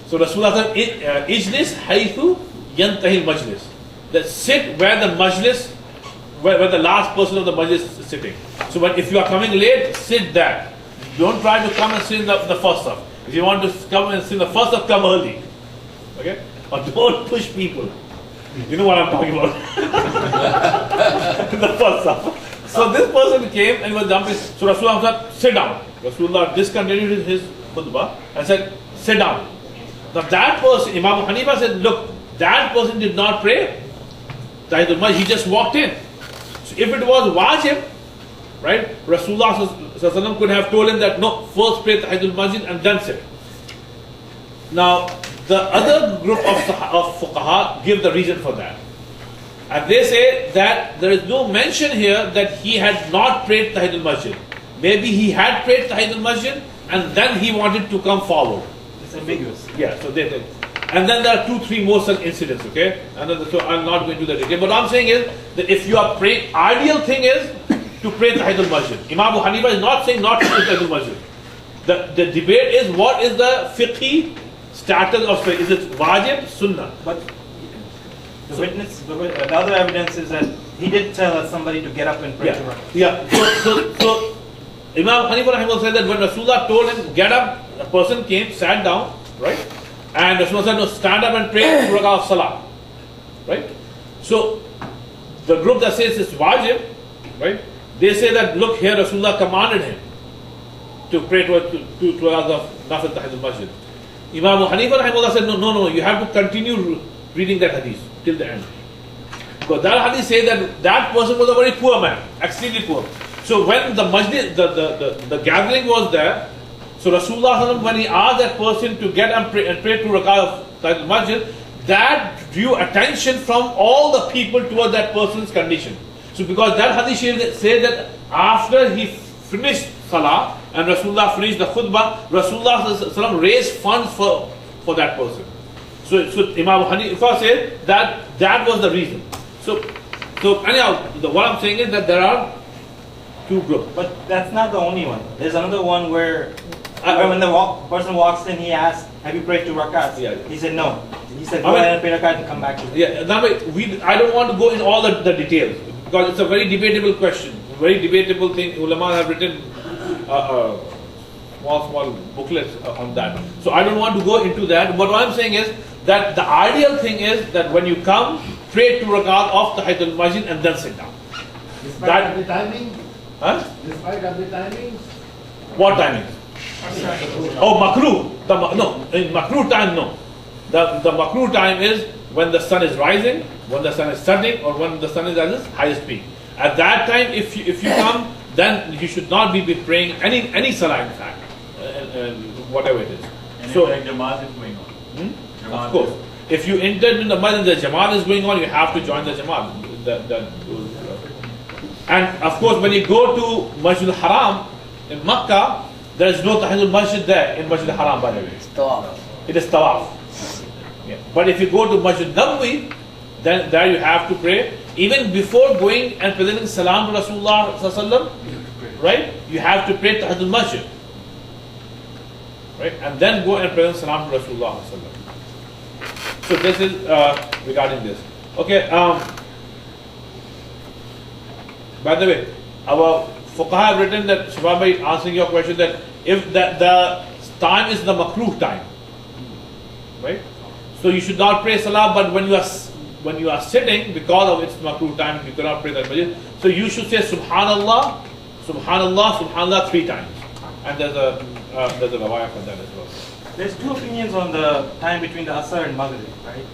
So Rasulullah said, Ijlis haythu yantahil majlis. That sit where the majlis, where the last person of the majlis is sitting. So if you are coming late, sit there. Don't try to come and sit in the first half. If you want to come and sit in the first half, come early. Okay? Or don't push people. You know what I'm talking about. In the first half. So this person came and was jumping. So Rasulullah said, sit down. Rasulullah discontinued his khutbah and said, sit down. Now that person, Imam Hanifa said, look, that person did not pray Tahiyatul Masjid, he just walked in. So if it was wajib, right, Rasulullah sallallahu could have told him that no, first pray Tahiyatul Masjid and then sit. Now the other group of fuqaha give the reason for that. And they say that there is no mention here that he had not prayed Tahiyatul Masjid. Maybe he had prayed Tahiyatul Masjid and then he wanted to come forward.
It's ambiguous.
Yeah, so they did. And then there are 2-3 more such incidents, okay? And then, so I'm not going to the detail. But what I'm saying is that if you are praying, ideal thing is to pray Tahiyatul Masjid. Imam Hanifa is not saying not to pray Tahiyatul Masjid. The debate is what is the fiqhi status of prayer? Is it wajib, sunnah?
But the other evidence is that he did tell somebody to get up and pray to Rabbah.
Yeah. So Imam Hanifa rahimahullah said that when Rasulullah told him get up, a person came, sat down, right? And Rasulullah said no, stand up and pray 2 rakah of salah, right? So the group that says it's wajib, right? They say that look here, Rasulullah commanded him to pray 2 rakahs of nafil Tahiyatul Masjid. Imam Hanifa rahimahullah said no, you have to continue reading that hadith till the end. Because that hadith says that person was a very poor man, extremely poor. So when the masjid, the gathering was there, so Rasulullah when he asked that person to get and pray 2 rakah of Tahiyatul Masjid, that drew attention from all the people towards that person's condition. So because that hadith says that after he finished salah and Rasulullah finished the khutbah, Rasulullah raised funds for that person. So Imam Hanifa said that was the reason. So anyhow, what I'm saying is that there are 2 groups.
But that's not the only one. There's another one where when the person walks in, he asks, have you prayed 2 rakats?
Yeah.
He said no. He said go ahead and pray rakat and come back to me.
Yeah, I don't want to go in all the details because it's a very debatable question, very debatable thing. Ulama have written small booklets on that. So I don't want to go into that. But what I'm saying is that the ideal thing is that when you come, pray 2 rakat of Tahiyatul Masjid and then sit down.
Despite the timing?
Huh?
Despite of the timing?
What timing? Oh, makruh. In makruh time, no. The makruh time is when the sun is rising, when the sun is setting, or when the sun is at its highest peak. At that time, if you come, then you should not be praying any salah, in fact, whatever it is.
And
so,
if Jamaat is going on.
Of course. If you entered in the masjid, the Jamaat is going on, you have to join the Jamaat. And of course, when you go to Masjid al-Haram in Makkah, there is no Tahiyatul Masjid there in Masjid al-Haram, by the way.
It's tawaf.
It is tawaf. Yeah. But if you go to Masjid Nabawi, then there you have to pray. Even before going and presenting salam to Rasulullah sallallahu, right? You have to pray Tahiyatul Masjid. Right? And then go and present salam to Rasulullah sallallahu. So this is regarding this. Okay. By the way, our fuqaha have written that, Subhan bhai, answering your question, that if the time is the makruh time, right? So you should not pray salah, but when you are sitting, because of its makruh time, you cannot pray that masjid. So you should say Subhanallah, Subhanallah, Subhanallah 3 times. And there's a rawaya for that as well.
There's 2 opinions on the time between the Asr and Maghrib, right?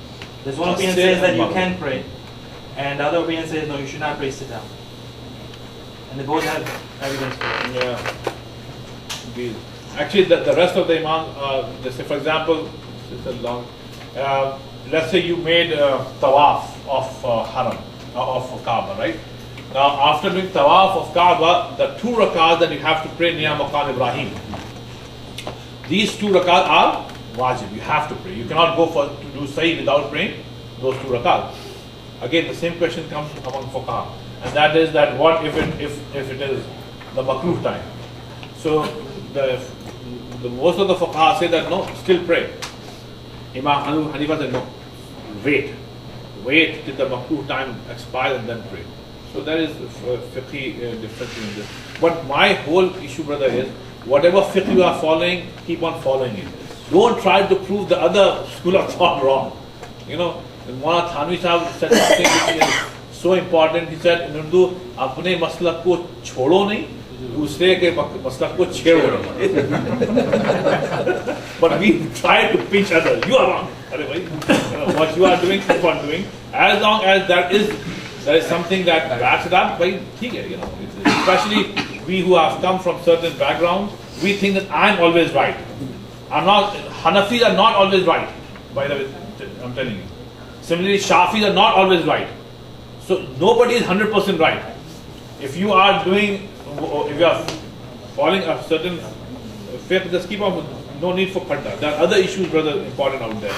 There's one opinion that says that you can pray. And the other opinion says, no, you should not pray sit down. And they both have evidence for it.
Yeah. Actually, the rest of the Imam, let's say, for example, let's say you made tawaf of Haram, of Kaaba, right? Now, after doing tawaf of Kaaba, the 2 rakats that you have to pray near Maqam Ibrahim, these 2 rakats are wajib. You have to pray. You cannot go to do sahi without praying those 2 rakats. Again, the same question comes among fuqaha, and that is that what if it is the makruh time? So the most of the fuqaha say that no, still pray. Imam Abu Hanifa said no, wait till the makruh time expires and then pray. So there is fiqhi difference in this. But my whole issue, brother, is whatever fiqh you are following, keep on following it. Don't try to prove the other school of thought wrong. You know, Maulana Thanvi Sahib said something which is so important. He said in Urdu, apne maslak ko chodo nahi, dusre ke maslak ko chhero. But we try to pinch others. You are wrong. What you are doing, keep on doing. As long as there is something that backs it up, you know, especially we who have come from certain backgrounds, we think that I'm always right. Hanafis are not always right, by the way, I'm telling you. Similarly, Shafis are not always right. So nobody is 100% right. If you are following a certain faith, just keep on, no need for khadda. There are other issues, brother, important out there.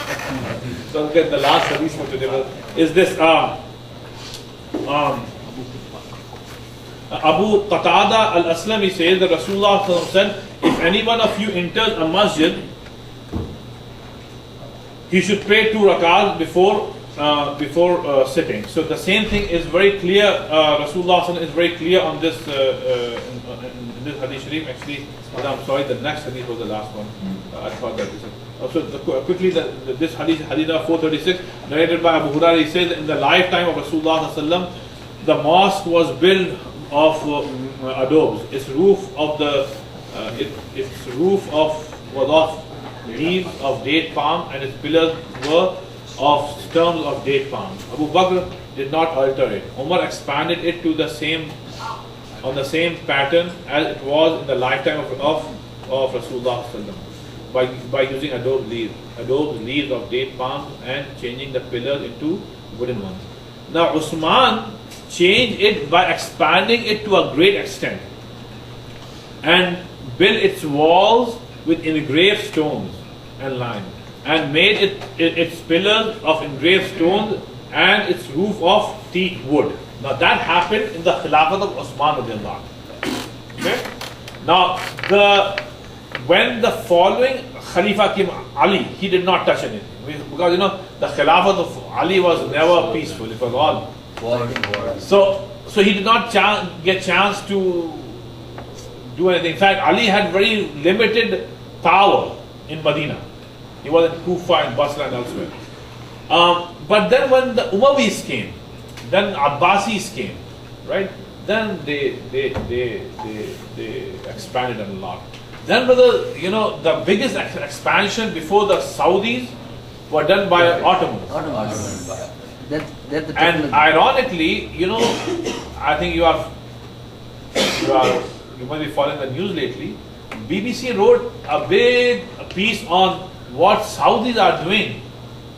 So again, the last hadith for today is this, Abu Qatada al-Aslami says that Rasulullah said, if any one of you enters a masjid, he should pray 2 rakats before sitting. So the same thing is very clear. Rasulullah is very clear on this in this hadith sharif. Actually, I'm sorry, the next hadith was the last one. I thought that this. Quickly, this hadith 436, narrated by Abu Hurairah, he says, in the lifetime of Rasulullah, the mosque was built of adobes. Its roof was of leaves of date palm, and its pillars were of stems of date palm. Abu Bakr did not alter it. Umar expanded it to the same pattern as it was in the lifetime of Rasulullah by using adobe leaves of date palms and changing the pillars into wooden ones. Now Usman changed it by expanding it to a great extent and built its walls with engraved stones and lime, and made its pillars of engraved stones and its roof of teak wood. Now that happened in the Khilafat of Usman radiallahu anhu. Okay? Now when the following Khalifa came, Ali, he did not touch anything, because the Khilafat of Ali was never peaceful. It was all war. So he did not get chance to do anything. In fact, Ali had very limited power in Medina. He was in Kufa and Basra and elsewhere. But then when the Umayyads came, then Abbasis came, right? Then they expanded a lot. Then, brother, the biggest expansion before the Saudis were done by Ottomans. And ironically, I think you might be following the news lately. BBC wrote a big piece on what Saudis are doing.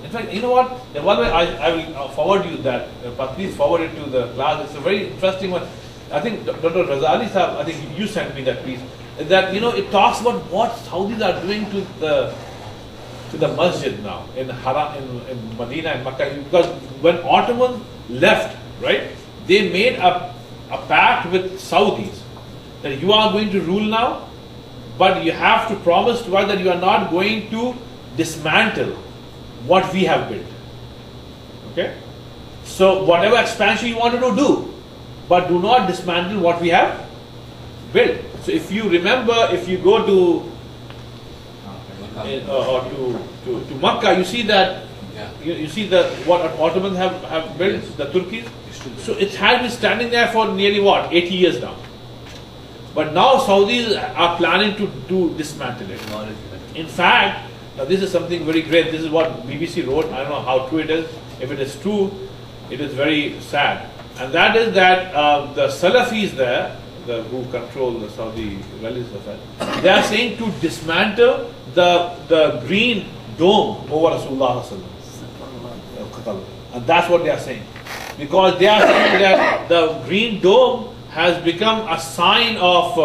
In fact, you know what? One way I will forward you that, but please forward it to the class. It's a very interesting one. I think Dr. Razali Sahab, I think you sent me that piece. That it talks about what Saudis are doing to the masjid now in Haram, in Medina and Makkah. Because when Ottomans left, right, they made a pact with Saudis that you are going to rule now, but you have to promise to us that you are not going to dismantle what we have built. Okay? So whatever expansion you want to do, but do not dismantle what we have built. So if you remember, if you go to Makkah, you see that you see what Ottomans have built, the Turkeys. So it has been standing there for nearly 80 years now. But now Saudis are planning to dismantle it. In fact, now this is something very great. This is what BBC wrote. I don't know how true it is. If it is true, it is very sad. And that is that the Salafis there, who control the Saudi religious affairs, they are saying to dismantle the green dome over Rasulullah sallallahu. And that's what they are saying. Because they are saying that the green dome has become a sign of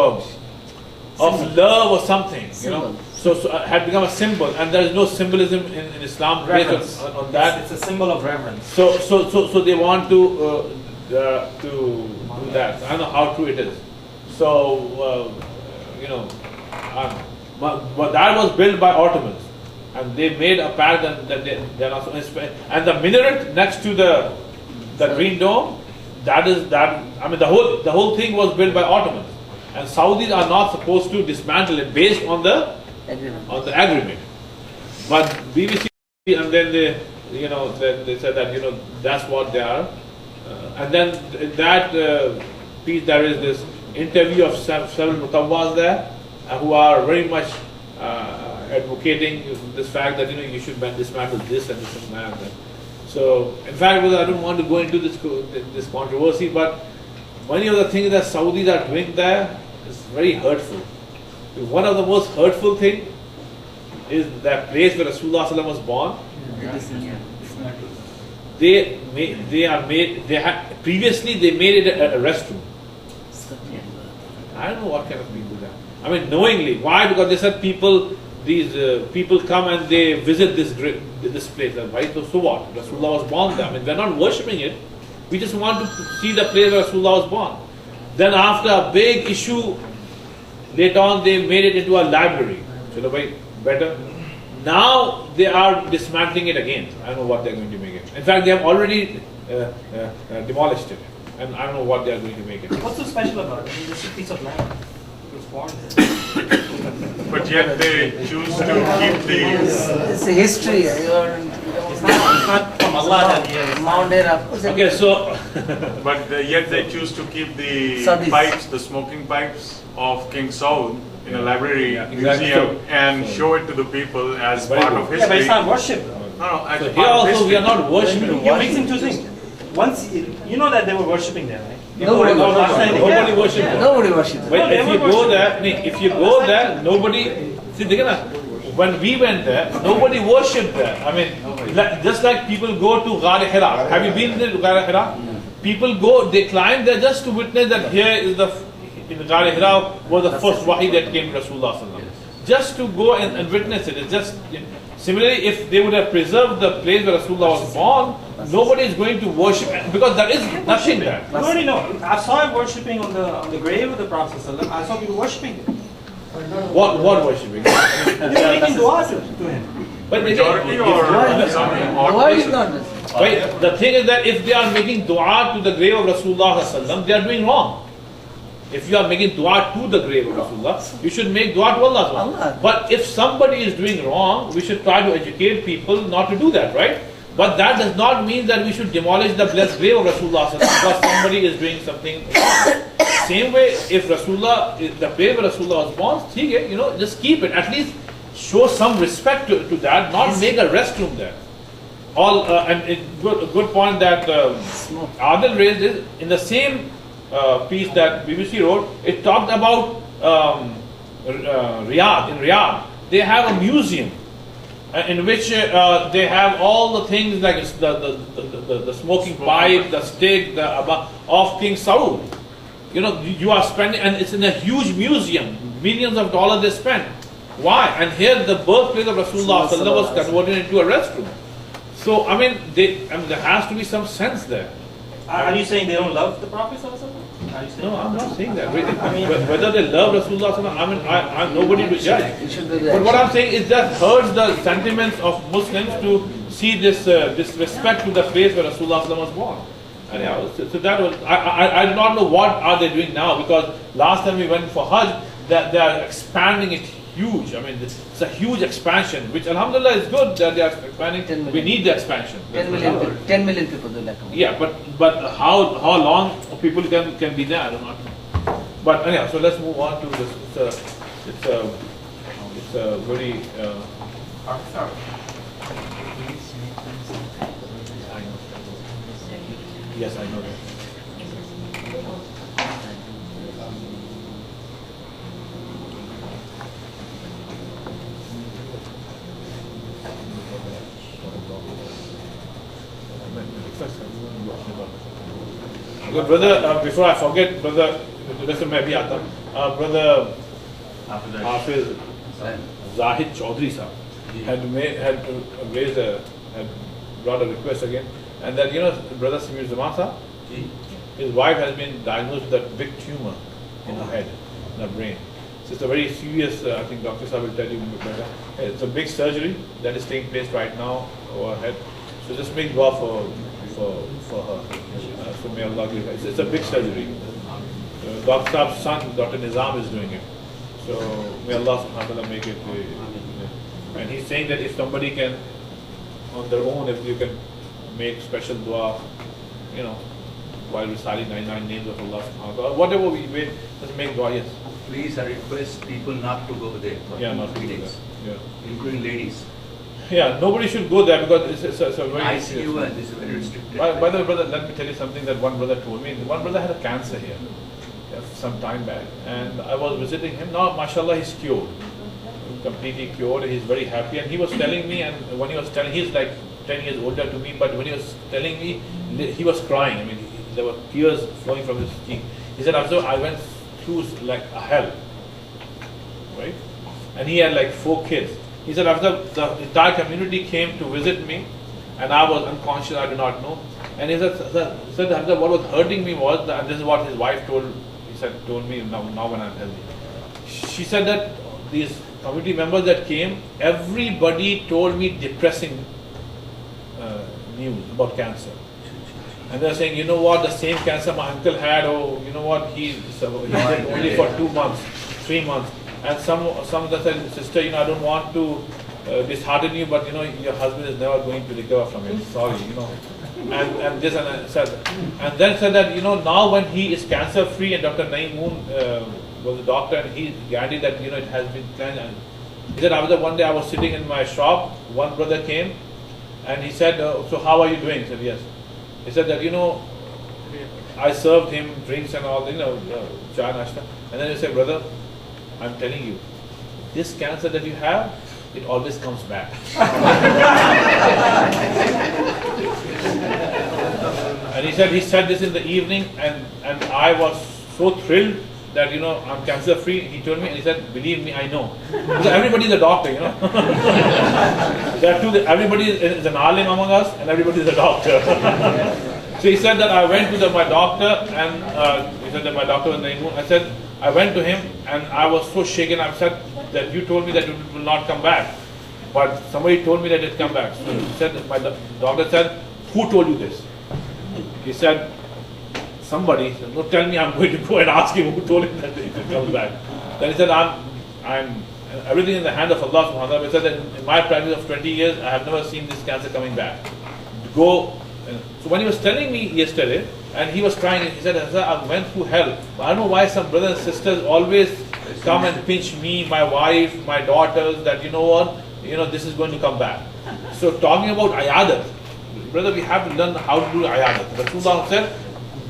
love or something, you know. So had become a symbol, and there is no symbolism in Islam based on that.
It's a symbol of reverence.
So they want to do that. I don't know how true it is. So you know, but that was built by Ottomans, and they made a pattern that they're not. And the minaret next to the green dome, that is that. I mean, the whole thing was built by Ottomans, and Saudis are not supposed to dismantle it based on the agreement. But BBC, and then they said that that's what they are. And then in that piece there is this interview of several mutawwas there who are very much advocating this fact that you should dismantle this and this and that. So in fact, I don't want to go into this controversy, but many of the things that Saudis are doing there is very hurtful. One of the most hurtful things is that place where Rasulullah ﷺ was born. Previously they made it a restroom. I don't know what kind of people that. I mean, knowingly. Why? Because they said these people come and they visit this place. Right? So what? Rasulullah was born there. I mean, we're not worshipping it. We just want to see the place where Rasulullah was born. Then after a big issue, later on they made it into a library. Chalo bhai, better. Now they are dismantling it again. I don't know what they're going to make it. In fact, they have already demolished it. And I don't know what they are going to make it.
What's so special about it? I mean, it's a piece of land. It was born there.
But yet they choose to keep the...
It's a history. It's not from Allah that year. Mount Arab.
Okay, so...
But yet they choose to keep the pipes, the smoking pipes of King Saud in a library museum and show it to the people as part of history.
Yeah, but it's not worship.
No, as
so
part
here
of
also
history.
we are not worshipping.
You're mixing two things. Once you know that they were worshipping there, right?
Nobody worshipped there.
Nobody worshipped.
But if you go there, nobody. See, when we went there, nobody worshipped there. I mean, just like people go to Ghar Hira. Have you been there to Ghar Hira? People go, they climb there just to witness that here is in Ghar Hira was the first wahi that came to Rasulullah sallallahu alaihi wasallam. Just to go and witness it. It's just. Similarly, if they would have preserved the place where Rasulullah was born, nobody is going to worship because there is nothing there.
You already know. I saw him worshipping on the grave of the Prophet ﷺ. I saw people worshipping him.
What worshipping?
They were making dua to him.
But
Majority
Why is not this?
Wait, the thing is that if they are making dua to the grave of Rasulullah ﷺ, they are doing wrong. If you are making dua to the grave of Rasulullah, you should make dua to Allah. But if somebody is doing wrong, we should try to educate people not to do that, right? But that does not mean that we should demolish the blessed grave of Rasulullah because somebody is doing something wrong. Same way, if the place where Rasulullah was born, just keep it. At least show some respect to that, not make a restroom there. Good point that Adil raised is in the same piece that BBC wrote. It talked about Riyadh. In Riyadh, they have a museum in which they have all the things like the smoking pipe, the stick, of King Saud. You are spending, and it's in a huge museum. Millions of dollars they spent. Why? And here the birthplace of Rasulullah was converted into a restroom. So there has to be some sense there.
Are you saying they don't love the Prophet?
No, I'm not saying that. Whether they love Rasulullah, I'm nobody to judge. But what I'm saying is that hurts the sentiments of Muslims to see this disrespect to the place where Rasulullah was born. And so that was, I do not know what are they doing now, because last time we went for Hajj, they are expanding it huge. I mean, it's a huge expansion, which Alhamdulillah is good that they are expanding. We need the expansion. 10
million people do that.
Yeah, but how long people can be there, I do not know. But anyhow, so let's move on to this. It's a very Yes, I know that. Okay, brother, before I forget, brother, brother Hafiz Zahid Chaudhry sir had brought a request again, and that brother Samir Zamata, his wife has been diagnosed with that big tumor in her head, in her brain. So it's a very serious. I think Dr. Sir will tell you better. It's a big surgery that is taking place right now over her head. So just make dua for her. So may Allah give her. It's a big surgery. Dr. Saab's son, Dr. Nizam, is doing it. So may Allah subhanahu wa ta'ala make it. And he's saying that if somebody can, on their own, if you can make special dua, while reciting 99 names of Allah subhanahu wa ta'ala, whatever we make, just make dua, yes.
Please, I request people not to go there for
not
3 days, including ladies.
Yeah, nobody should go there because it's a very
ICO and this is very restricted.
By the way, brother, let me tell you something that one brother told me. One brother had a cancer here some time back, and I was visiting him. Now, mashallah, he's cured, completely cured. He's very happy, and he was telling me. And when he was telling, he's like 10 years older to me, but when he was telling me, he was crying. I mean, there were tears flowing from his cheek. He said, "After I went through like a hell, right?" And he had like 4 kids. He said, after the entire community came to visit me, and I was unconscious, I do not know. And he said after what was hurting me was, and this is what his wife told me now when I'm healthy. She said that these community members that came, everybody told me depressing news about cancer. And they're saying, you know what, the same cancer my uncle had, or you know what, he did only for 2 months, 3 months. And some that said, sister, I don't want to dishearten you, but your husband is never going to recover from it. Sorry, And this and I said, and then said that now when he is cancer free, and Dr. Naeem Moon was a doctor, and he guaranteed that it has been cleansed. And he said after one day I was sitting in my shop, one brother came, and he said, so how are you doing? He said yes. He said that I served him drinks and all, chai nashta, and then he said, brother, I'm telling you, this cancer that you have, it always comes back. And he said this in the evening, and I was so thrilled that I'm cancer free. He told me, and he said, believe me, I know. Because everybody is a doctor, everybody is an alim among us, and everybody is a doctor. So he said that I went to my doctor, and he said that my doctor was Naeem. I said, I went to him, and I was so shaken. I said that you told me that it will not come back, but somebody told me that it come back. So he said, my doctor said, who told you this? He said, somebody. He said, no, tell me, I'm going to go and ask him who told him that it will come back. Then he said, I'm everything in the hand of Allah subhanahu wa ta'ala. He said that in my practice of 20 years, I have never seen this cancer coming back. Go. So when he was telling me yesterday, and he was crying, he said, I went through hell. I don't know why some brothers and sisters always come and pinch me, my wife, my daughters, that this is going to come back. So talking about ayadat, brother, we have to learn how to do ayadat. Rasulullah said,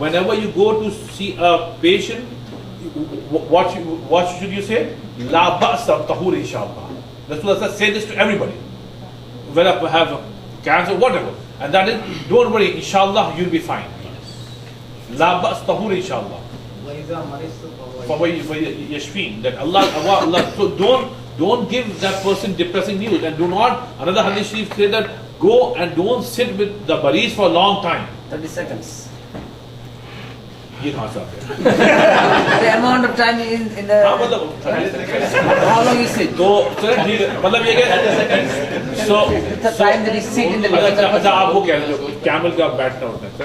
whenever you go to see a patient, what should you say? La ba'sa tahur inshallah. Rasulullah said, say this to everybody. Whether you have cancer, whatever. And that is, don't worry, inshallah, you'll be fine. La ba's tahur inshallah. For yashfeen, that Allah. So don't give that person depressing news, and do not, another hadith sharif say that, go and don't sit with the baris for a long time.
30 seconds.
The
amount of time in the... How long you sit?
So, the
time that you sit in the...
Camel ka baitna hota hai.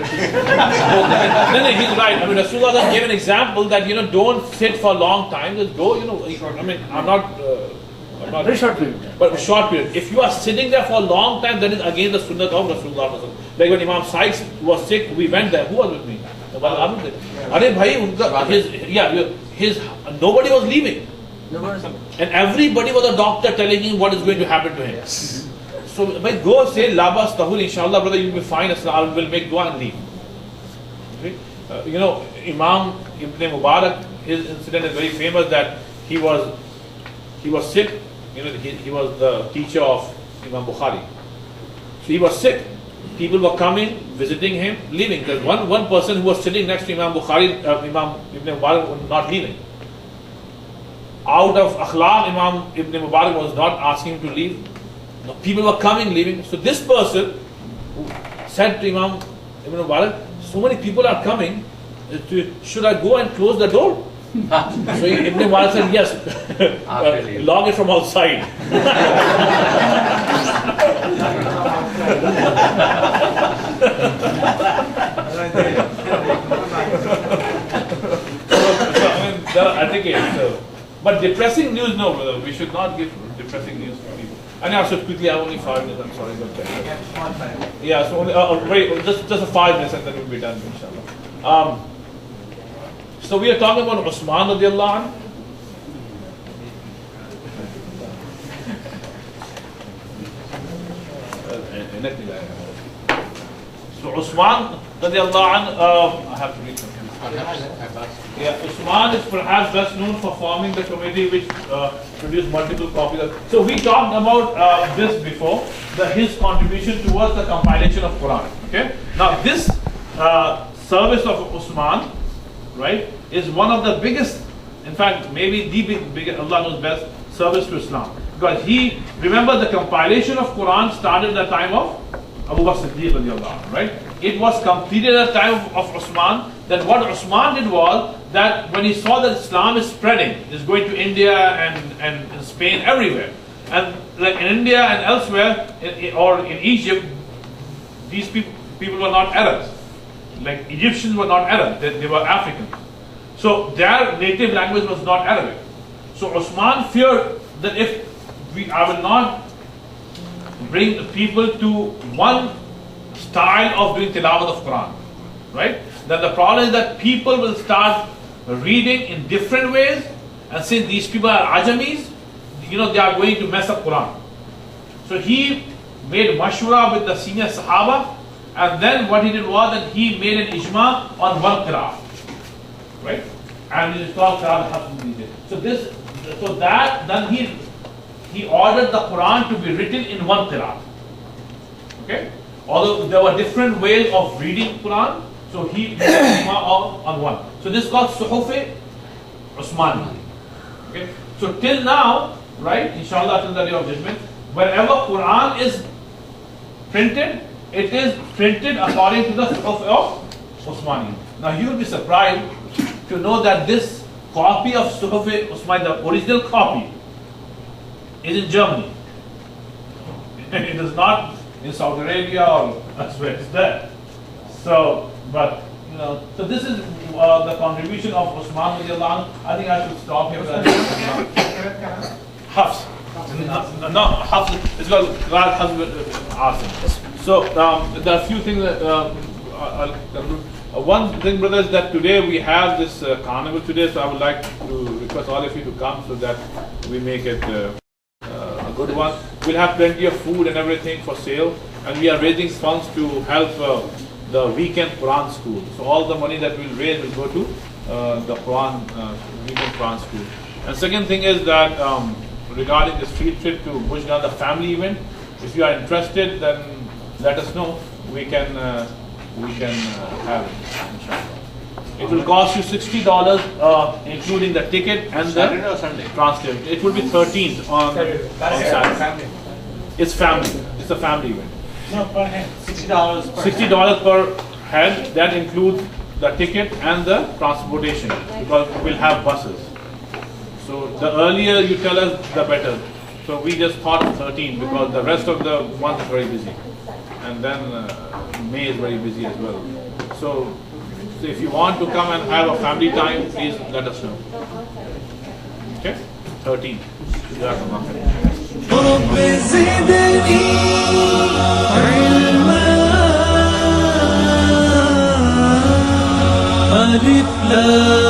No, he's right. I mean, Rasulullah gave an example that, don't sit for a long time. Just go, I'm not...
Very short period.
But short period. If you are sitting there for a long time, that is against the sunnah of Rasulullah. Like when Imam Sykes was sick, we went there. Who was with me? Nobody was leaving. And everybody was a doctor telling him what is going to happen to him. So go say, Labas Tahul, inshallah, brother, you'll be fine. I will make dua and leave. Imam Ibn Mubarak, his incident is very famous that he was sick. He was the teacher of Imam Bukhari. So he was sick. People were coming, visiting him, leaving. There's one person who was sitting next to Imam Bukhari, Imam Ibn Mubarak, was not leaving. Out of akhlaq, Imam Ibn Mubarak was not asking him to leave. No, people were coming, leaving. So this person who said to Imam Ibn Mubarak, so many people are coming, should I go and close the door? So Ibn Mubarak said, yes, lock it from outside. But depressing news, no, brother. We should not give depressing news to people. And now, so quickly, I have only 5 minutes. I'm sorry, but yeah. So only just a 5 minutes, and then we'll be done, inshallah. So we are talking about Usman radiallahu anhu. So Usman radiallahu anhu, I have to read something. Yeah, Usman is perhaps best known for forming the committee which produced multiple copies. So we talked about this before, his contribution towards the compilation of Quran. Okay. Now this service of Usman, right, is one of the biggest, in fact, maybe the biggest, Allah knows best, service to Islam. Because remember the compilation of Quran started at the time of Abu Bakr Siddiq, right? It was completed at the time of Usman. Then what Usman did was that when he saw that Islam is spreading, is going to India and Spain, everywhere. And like in India and elsewhere, or in Egypt, these people were not Arabs. Like Egyptians were not Arabs, they were Africans. So their native language was not Arabic. So Usman feared that if I will not bring the people to one style of doing tilawat of Quran, right? Then the problem is that people will start reading in different ways, and since these people are Ajamis, they are going to mess up Quran. So he made mashwara with the senior Sahaba, and then what he did was that he made an ijma on one qira'ah, right? And it is called qira'at al-Hafs. So then he ordered the Quran to be written in one qira'ah. Okay? Although there were different ways of reading Quran, so he made an ijma on one. So this is called Suhuf Usmani. Okay? So till now, right, inshallah till the day of judgment, wherever Quran is printed, it is printed according to the Suhuf of Usmani. Now you will be surprised to know that this copy of Suhuf Usmani, the original copy, is in Germany. It is not in Saudi Arabia or elsewhere. It's there. So, but so this is the contribution of Usman radiallahu anhu. I think I should stop here. Hafs. No, Hafs. It's called Asim. So there are a few things that one thing, brothers, that today we have this carnival today. So I would like to request all of you to come so that we make it a good one. We'll have plenty of food and everything for sale, and we are raising funds to help the weekend Quran school. So all the money that we'll raise will go to the weekend Quran school. And second thing is that regarding this field trip to Bujgan, the family event, if you are interested, then let us know. We can have it, inshallah. It will cost you $60, including the ticket and
Saturday or Sunday?
translation. It will be 13th on Saturday. It's family. It's a family event.
No, per head.
$60 per
$60 per head. That includes the ticket and the transportation, because we'll have buses. So the earlier you tell us, the better. So we just thought 13 because the rest of the month is very busy, and then May is very busy as well. So if you want to come and have a family time, please let us know. Okay? 13.
رب زدني علما ألف لام